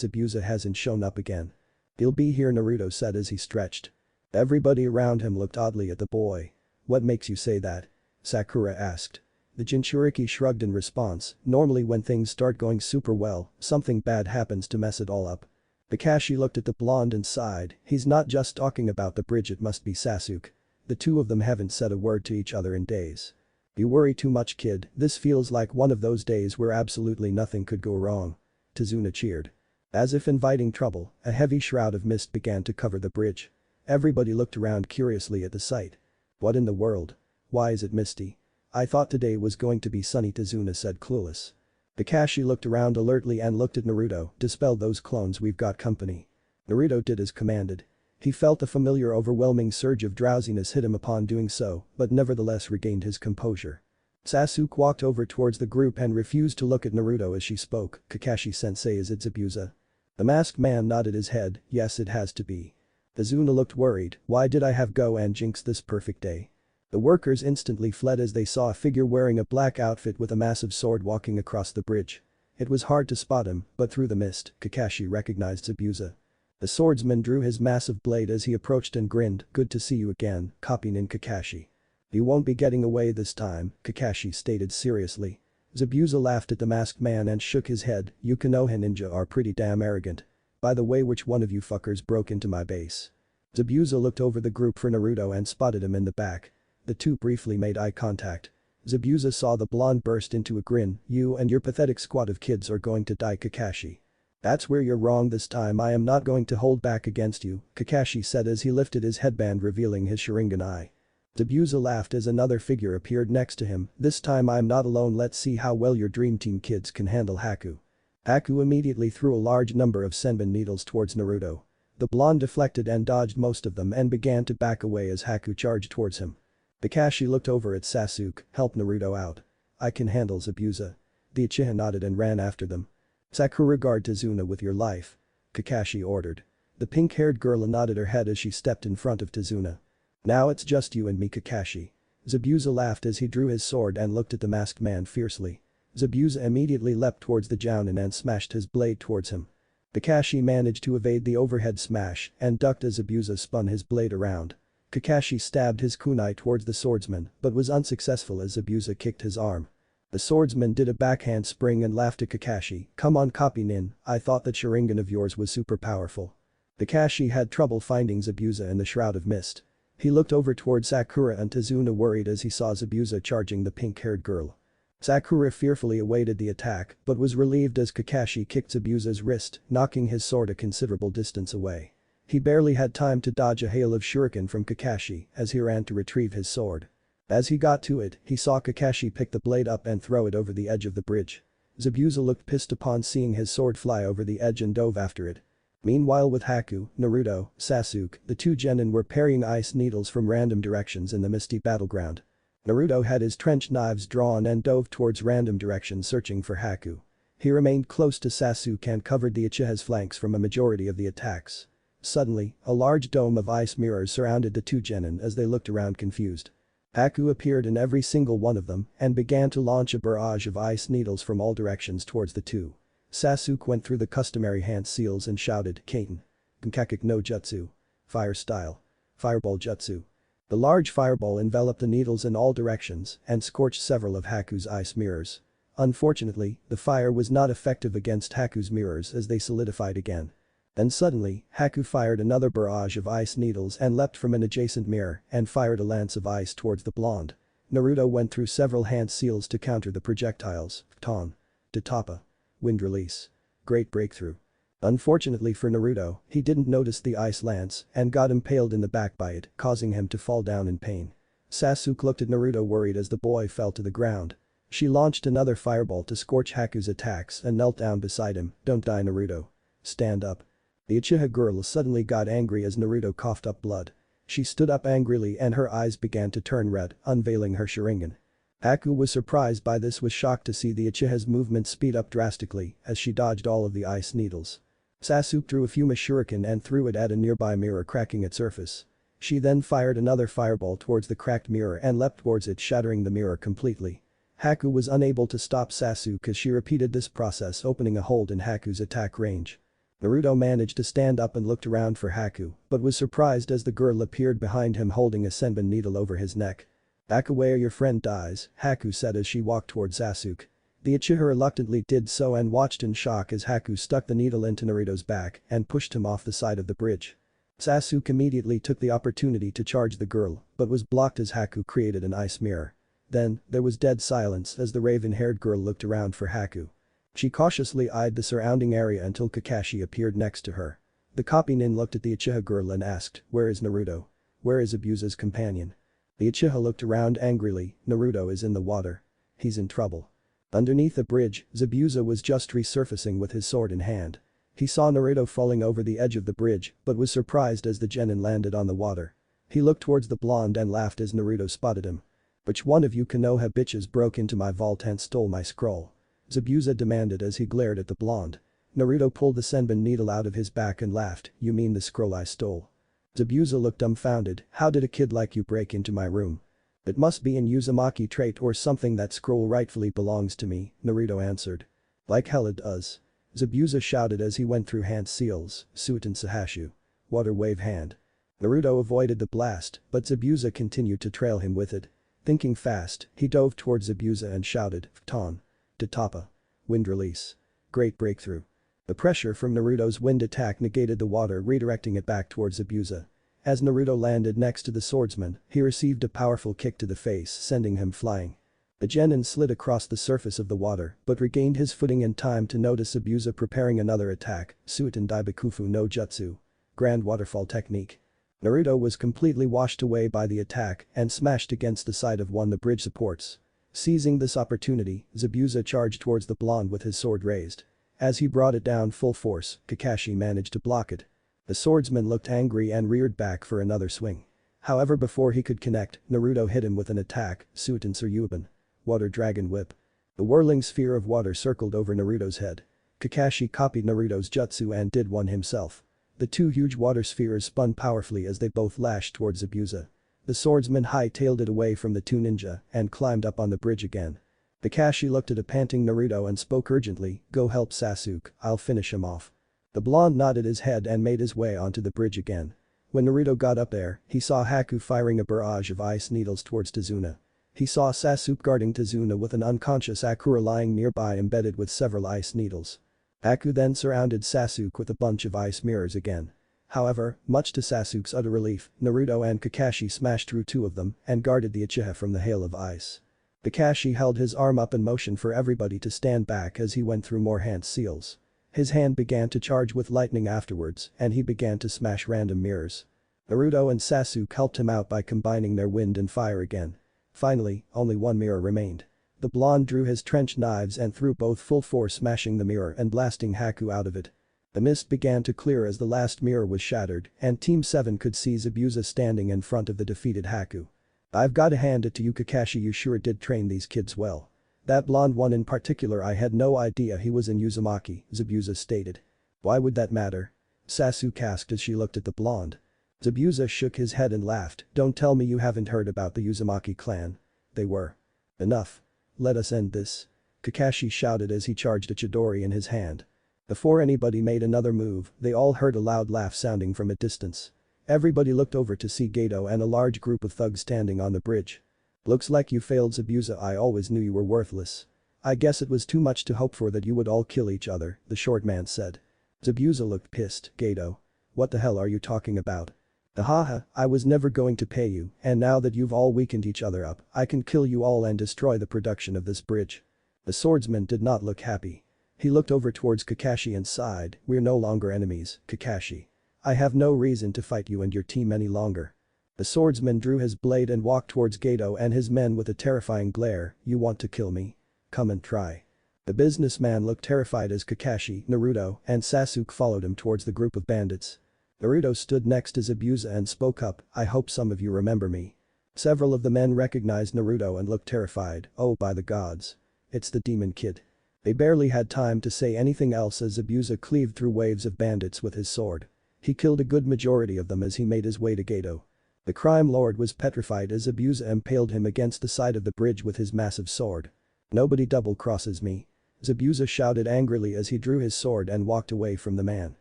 Zabuza hasn't shown up again. He'll be here, Naruto said as he stretched. Everybody around him looked oddly at the boy. What makes you say that? Sakura asked. The Jinchuriki shrugged in response, normally when things start going super well, something bad happens to mess it all up. Kakashi looked at the blonde and sighed, he's not just talking about the bridge, it must be Sasuke. The two of them haven't said a word to each other in days. You worry too much, kid, this feels like one of those days where absolutely nothing could go wrong. Tazuna cheered. As if inviting trouble, a heavy shroud of mist began to cover the bridge. Everybody looked around curiously at the sight. What in the world? Why is it misty? I thought today was going to be sunny, Tazuna said clueless. Kakashi looked around alertly and looked at Naruto, dispel those clones, we've got company. Naruto did as commanded. He felt a familiar overwhelming surge of drowsiness hit him upon doing so, but nevertheless regained his composure. Sasuke walked over towards the group and refused to look at Naruto as she spoke. "Kakashi-sensei, is it Zabuza?" The masked man nodded his head. "Yes, it has to be." Azuna looked worried. "Why did I have go and jinx this perfect day?" The workers instantly fled as they saw a figure wearing a black outfit with a massive sword walking across the bridge. It was hard to spot him, but through the mist, Kakashi recognized Zabuza. The swordsman drew his massive blade as he approached and grinned. "Good to see you again, copying in Kakashi." "You won't be getting away this time," Kakashi stated seriously. Zabuza laughed at the masked man and shook his head. "You Konoha ninja are pretty damn arrogant. By the way, which one of you fuckers broke into my base?" Zabuza looked over the group for Naruto and spotted him in the back. The two briefly made eye contact. Zabuza saw the blonde burst into a grin. "You and your pathetic squad of kids are going to die, Kakashi. That's where you're wrong this time. I am not going to hold back against you," Kakashi said as he lifted his headband revealing his Sharingan eye. Zabuza laughed as another figure appeared next to him. "This time I'm not alone, let's see how well your dream team kids can handle Haku." Haku immediately threw a large number of senbon needles towards Naruto. The blonde deflected and dodged most of them and began to back away as Haku charged towards him. Kakashi looked over at Sasuke. "Help Naruto out." "I can handle Zabuza." The Uchiha nodded and ran after them. "Sakura, guard Tazuna with your life," Kakashi ordered. The pink-haired girl nodded her head as she stepped in front of Tazuna. "Now it's just you and me, Kakashi." Zabuza laughed as he drew his sword and looked at the masked man fiercely. Zabuza immediately leapt towards the Jounin and smashed his blade towards him. Kakashi managed to evade the overhead smash and ducked as Zabuza spun his blade around. Kakashi stabbed his kunai towards the swordsman but was unsuccessful as Zabuza kicked his arm. The swordsman did a backhand spring and laughed at Kakashi. "Come on, copy Nin, I thought that Sharingan of yours was super powerful." Kakashi had trouble finding Zabuza in the shroud of mist. He looked over towards Sakura and Tazuna worried as he saw Zabuza charging the pink-haired girl. Sakura fearfully awaited the attack but was relieved as Kakashi kicked Zabuza's wrist, knocking his sword a considerable distance away. He barely had time to dodge a hail of shuriken from Kakashi as he ran to retrieve his sword. As he got to it, he saw Kakashi pick the blade up and throw it over the edge of the bridge. Zabuza looked pissed upon seeing his sword fly over the edge and dove after it. Meanwhile with Haku, Naruto, Sasuke, the two genin were parrying ice needles from random directions in the misty battleground. Naruto had his trench knives drawn and dove towards random directions searching for Haku. He remained close to Sasuke and covered the Uchiha's flanks from a majority of the attacks. Suddenly, a large dome of ice mirrors surrounded the two genin as they looked around confused. Haku appeared in every single one of them and began to launch a barrage of ice needles from all directions towards the two. Sasuke went through the customary hand seals and shouted, "Kaiten. Kankakik no Jutsu. Fire style. Fireball Jutsu." The large fireball enveloped the needles in all directions and scorched several of Haku's ice mirrors. Unfortunately, the fire was not effective against Haku's mirrors as they solidified again. Then suddenly, Haku fired another barrage of ice needles and leapt from an adjacent mirror and fired a lance of ice towards the blonde. Naruto went through several hand seals to counter the projectiles. Ton. Tatapa. Wind release. Great breakthrough. Unfortunately for Naruto, he didn't notice the ice lance and got impaled in the back by it, causing him to fall down in pain. Sasuke looked at Naruto worried as the boy fell to the ground. She launched another fireball to scorch Haku's attacks and knelt down beside him. "Don't die, Naruto. Stand up." The Uchiha girl suddenly got angry as Naruto coughed up blood. She stood up angrily and her eyes began to turn red, unveiling her Sharingan. Haku was surprised by this, was shocked to see the Uchiha's movement speed up drastically as she dodged all of the ice needles. Sasuke drew a Fuma Shuriken and threw it at a nearby mirror, cracking its surface. She then fired another fireball towards the cracked mirror and leapt towards it, shattering the mirror completely. Haku was unable to stop Sasuke as she repeated this process, opening a hole in Haku's attack range. Naruto managed to stand up and looked around for Haku but was surprised as the girl appeared behind him holding a senbon needle over his neck. "Back away or your friend dies," Haku said as she walked towards Sasuke. The Uchiha reluctantly did so and watched in shock as Haku stuck the needle into Naruto's back and pushed him off the side of the bridge. Sasuke immediately took the opportunity to charge the girl but was blocked as Haku created an ice mirror. Then, there was dead silence as the raven-haired girl looked around for Haku. She cautiously eyed the surrounding area until Kakashi appeared next to her. The copy nin looked at the Uchiha girl and asked, "Where is Naruto? Where is Zabuza's companion?" The Uchiha looked around angrily. "Naruto is in the water. He's in trouble." Underneath the bridge, Zabuza was just resurfacing with his sword in hand. He saw Naruto falling over the edge of the bridge but was surprised as the genin landed on the water. He looked towards the blonde and laughed as Naruto spotted him. "Which one of you Konoha bitches broke into my vault and stole my scroll?" Zabuza demanded as he glared at the blonde. Naruto pulled the senbon needle out of his back and laughed, "You mean the scroll I stole?" Zabuza looked dumbfounded, "How did a kid like you break into my room?" "It must be an Uzumaki trait or something, that scroll rightfully belongs to me," Naruto answered. "Like hell it does." Zabuza shouted as he went through hand seals, Suiten Sahashu. Water wave hand. Naruto avoided the blast, but Zabuza continued to trail him with it. Thinking fast, he dove towards Zabuza and shouted, "Ton. Tatapa. Wind release. Great breakthrough." The pressure from Naruto's wind attack negated the water, redirecting it back towards Zabuza. As Naruto landed next to the swordsman, he received a powerful kick to the face, sending him flying. The genin slid across the surface of the water but regained his footing in time to notice Zabuza preparing another attack, Suiten Daibakufu no Jutsu. Grand Waterfall Technique. Naruto was completely washed away by the attack and smashed against the side of one of the bridge supports. Seizing this opportunity, Zabuza charged towards the blonde with his sword raised. As he brought it down full force, Kakashi managed to block it. The swordsman looked angry and reared back for another swing. However, before he could connect, Naruto hit him with an attack, Suiten Suryuban. Water Dragon Whip. The whirling sphere of water circled over Naruto's head. Kakashi copied Naruto's jutsu and did one himself. The two huge water spheres spun powerfully as they both lashed towards Zabuza. The swordsman high-tailed it away from the two ninja and climbed up on the bridge again. Kakashi looked at a panting Naruto and spoke urgently, "Go help Sasuke, I'll finish him off." The blonde nodded his head and made his way onto the bridge again. When Naruto got up there, he saw Haku firing a barrage of ice needles towards Tazuna. He saw Sasuke guarding Tazuna with an unconscious Akura lying nearby embedded with several ice needles. Haku then surrounded Sasuke with a bunch of ice mirrors again. However, much to Sasuke's utter relief, Naruto and Kakashi smashed through two of them and guarded the Uchiha from the hail of ice. Kakashi held his arm up in motion for everybody to stand back as he went through more hand seals. His hand began to charge with lightning afterwards and he began to smash random mirrors. Naruto and Sasuke helped him out by combining their wind and fire again. Finally, only one mirror remained. The blonde drew his trench knives and threw both full force, smashing the mirror and blasting Haku out of it. The mist began to clear as the last mirror was shattered and Team 7 could see Zabuza standing in front of the defeated Haku. "I've gotta hand it to you, Kakashi, you sure did train these kids well. That blonde one in particular, I had no idea he was in Uzumaki," Zabuza stated. "Why would that matter?" Sasuke asked as she looked at the blonde. Zabuza shook his head and laughed, "Don't tell me you haven't heard about the Uzumaki clan. They were. Enough. Let us end this." Kakashi shouted as he charged a Chidori in his hand. Before anybody made another move, they all heard a loud laugh sounding from a distance. Everybody looked over to see Gato and a large group of thugs standing on the bridge. "Looks like you failed, Zabuza. I always knew you were worthless. I guess it was too much to hope for that you would all kill each other," the short man said. Zabuza looked pissed. "Gato. What the hell are you talking about?" "Ahaha, I was never going to pay you, and now that you've all weakened each other up, I can kill you all and destroy the production of this bridge." The swordsman did not look happy. He looked over towards Kakashi and sighed, "We're no longer enemies, Kakashi. I have no reason to fight you and your team any longer." The swordsman drew his blade and walked towards Gato and his men with a terrifying glare, "You want to kill me? Come and try." The businessman looked terrified as Kakashi, Naruto, and Sasuke followed him towards the group of bandits. Naruto stood next to Zabuza and spoke up, "I hope some of you remember me." Several of the men recognized Naruto and looked terrified, "Oh, by the gods. It's the demon kid." They barely had time to say anything else as Zabuza cleaved through waves of bandits with his sword. He killed a good majority of them as he made his way to Gato. The crime lord was petrified as Zabuza impaled him against the side of the bridge with his massive sword. "Nobody double-crosses me." Zabuza shouted angrily as he drew his sword and walked away from the man.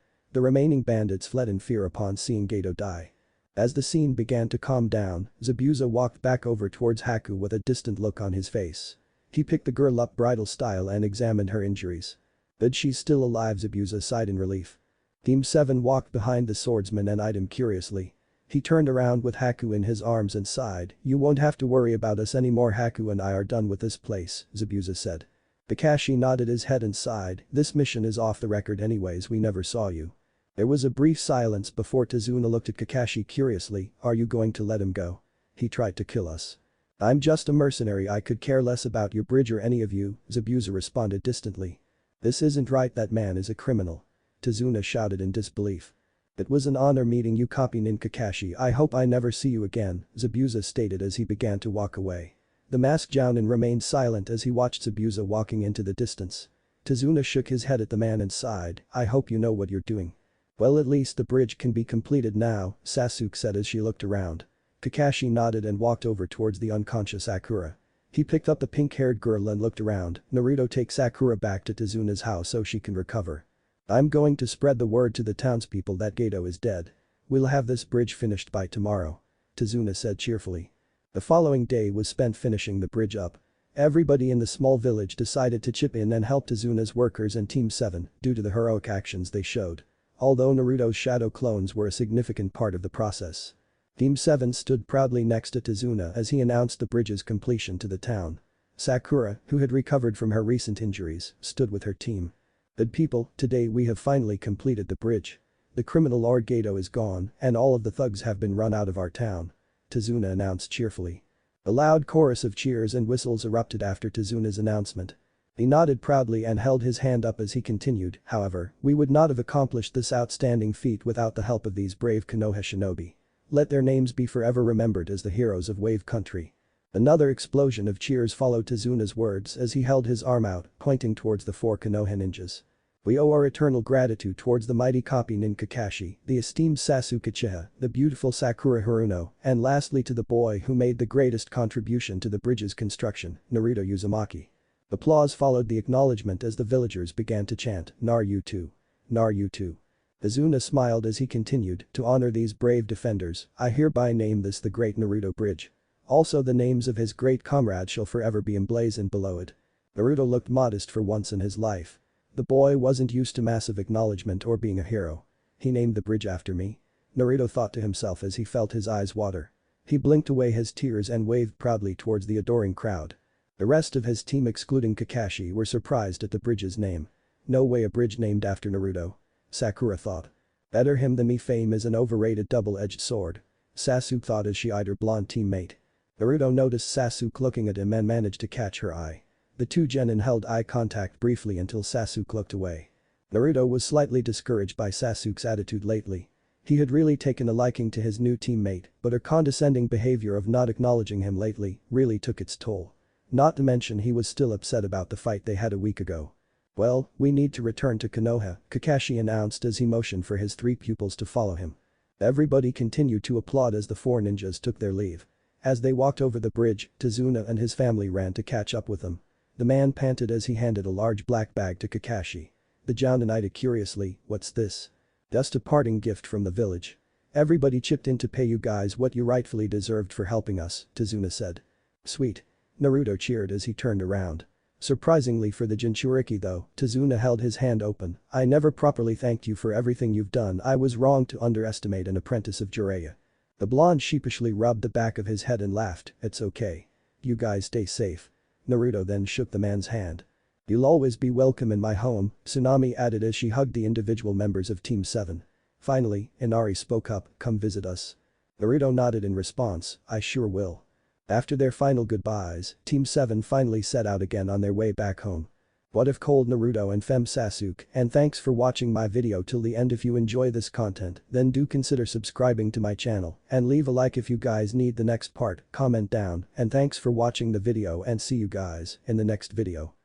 The remaining bandits fled in fear upon seeing Gato die. As the scene began to calm down, Zabuza walked back over towards Haku with a distant look on his face. He picked the girl up bridal style and examined her injuries. "But she's still alive," Zabuza sighed in relief. Team 7 walked behind the swordsman and eyed him curiously. He turned around with Haku in his arms and sighed, "You won't have to worry about us anymore, Haku and I are done with this place," Zabuza said. Kakashi nodded his head and sighed, "This mission is off the record anyways, we never saw you." There was a brief silence before Tazuna looked at Kakashi curiously, "Are you going to let him go? He tried to kill us." "I'm just a mercenary, I could care less about your bridge or any of you," Zabuza responded distantly. "This isn't right, that man is a criminal." Tazuna shouted in disbelief. "It was an honor meeting you, Copy Nin Kakashi. I hope I never see you again," Zabuza stated as he began to walk away. The masked Jounin remained silent as he watched Zabuza walking into the distance. Tazuna shook his head at the man and sighed, "I hope you know what you're doing." "Well, at least the bridge can be completed now," Sasuke said as she looked around. Kakashi nodded and walked over towards the unconscious Sakura. He picked up the pink-haired girl and looked around. "Naruto, take Sakura back to Tazuna's house so she can recover. I'm going to spread the word to the townspeople that Gato is dead. We'll have this bridge finished by tomorrow," Tazuna said cheerfully. The following day was spent finishing the bridge up. Everybody in the small village decided to chip in and help Tazuna's workers and Team 7 due to the heroic actions they showed. Although Naruto's shadow clones were a significant part of the process. Team 7 stood proudly next to Tazuna as he announced the bridge's completion to the town. Sakura, who had recovered from her recent injuries, stood with her team. "Good people, today we have finally completed the bridge. The criminal Lord Gato is gone and all of the thugs have been run out of our town," Tazuna announced cheerfully. A loud chorus of cheers and whistles erupted after Tazuna's announcement. He nodded proudly and held his hand up as he continued, "However, we would not have accomplished this outstanding feat without the help of these brave Konoha shinobi. Let their names be forever remembered as the heroes of Wave Country." Another explosion of cheers followed Tazuna's words as he held his arm out, pointing towards the 4 Konoha ninjas. "We owe our eternal gratitude towards the mighty Copy Nin Kakashi, the esteemed Sasuke Uchiha, the beautiful Sakura Haruno, and lastly to the boy who made the greatest contribution to the bridge's construction, Naruto Uzumaki." Applause followed the acknowledgement as the villagers began to chant, "Naruto. Naruto." Tazuna smiled as he continued, "To honor these brave defenders, I hereby name this the Great Naruto Bridge. Also the names of his great comrades shall forever be emblazoned below it." Naruto looked modest for once in his life. The boy wasn't used to massive acknowledgement or being a hero. "He named the bridge after me?" Naruto thought to himself as he felt his eyes water. He blinked away his tears and waved proudly towards the adoring crowd. The rest of his team excluding Kakashi were surprised at the bridge's name. No way a bridge named after Naruto. Sakura thought. Better him than me, fame is an overrated double-edged sword. Sasuke thought as she eyed her blonde teammate. Naruto noticed Sasuke looking at him and managed to catch her eye. The two genin held eye contact briefly until Sasuke looked away. Naruto was slightly discouraged by Sasuke's attitude lately. He had really taken a liking to his new teammate, but her condescending behavior of not acknowledging him lately really took its toll. Not to mention he was still upset about the fight they had a week ago. "Well, we need to return to Konoha," Kakashi announced as he motioned for his 3 pupils to follow him. Everybody continued to applaud as the 4 ninjas took their leave. As they walked over the bridge, Tazuna and his family ran to catch up with them. The man panted as he handed a large black bag to Kakashi. The Jounin eyed it curiously, "What's this?" "Just a parting gift from the village. Everybody chipped in to pay you guys what you rightfully deserved for helping us," Tazuna said. "Sweet." Naruto cheered as he turned around. Surprisingly for the Jinchuriki though, Tazuna held his hand open. "I never properly thanked you for everything you've done. I was wrong to underestimate an apprentice of Jiraiya." The blonde sheepishly rubbed the back of his head and laughed, "It's okay. You guys stay safe." Naruto then shook the man's hand. "You'll always be welcome in my home," Tsunami added as she hugged the individual members of Team 7. Finally, Inari spoke up, "Come visit us." Naruto nodded in response, "I sure will." After their final goodbyes, Team 7 finally set out again on their way back home. What if cold Naruto and Fem Sasuke, and thanks for watching my video till the end. If you enjoy this content, then do consider subscribing to my channel and leave a like if you guys need the next part, comment down, and thanks for watching the video and see you guys in the next video.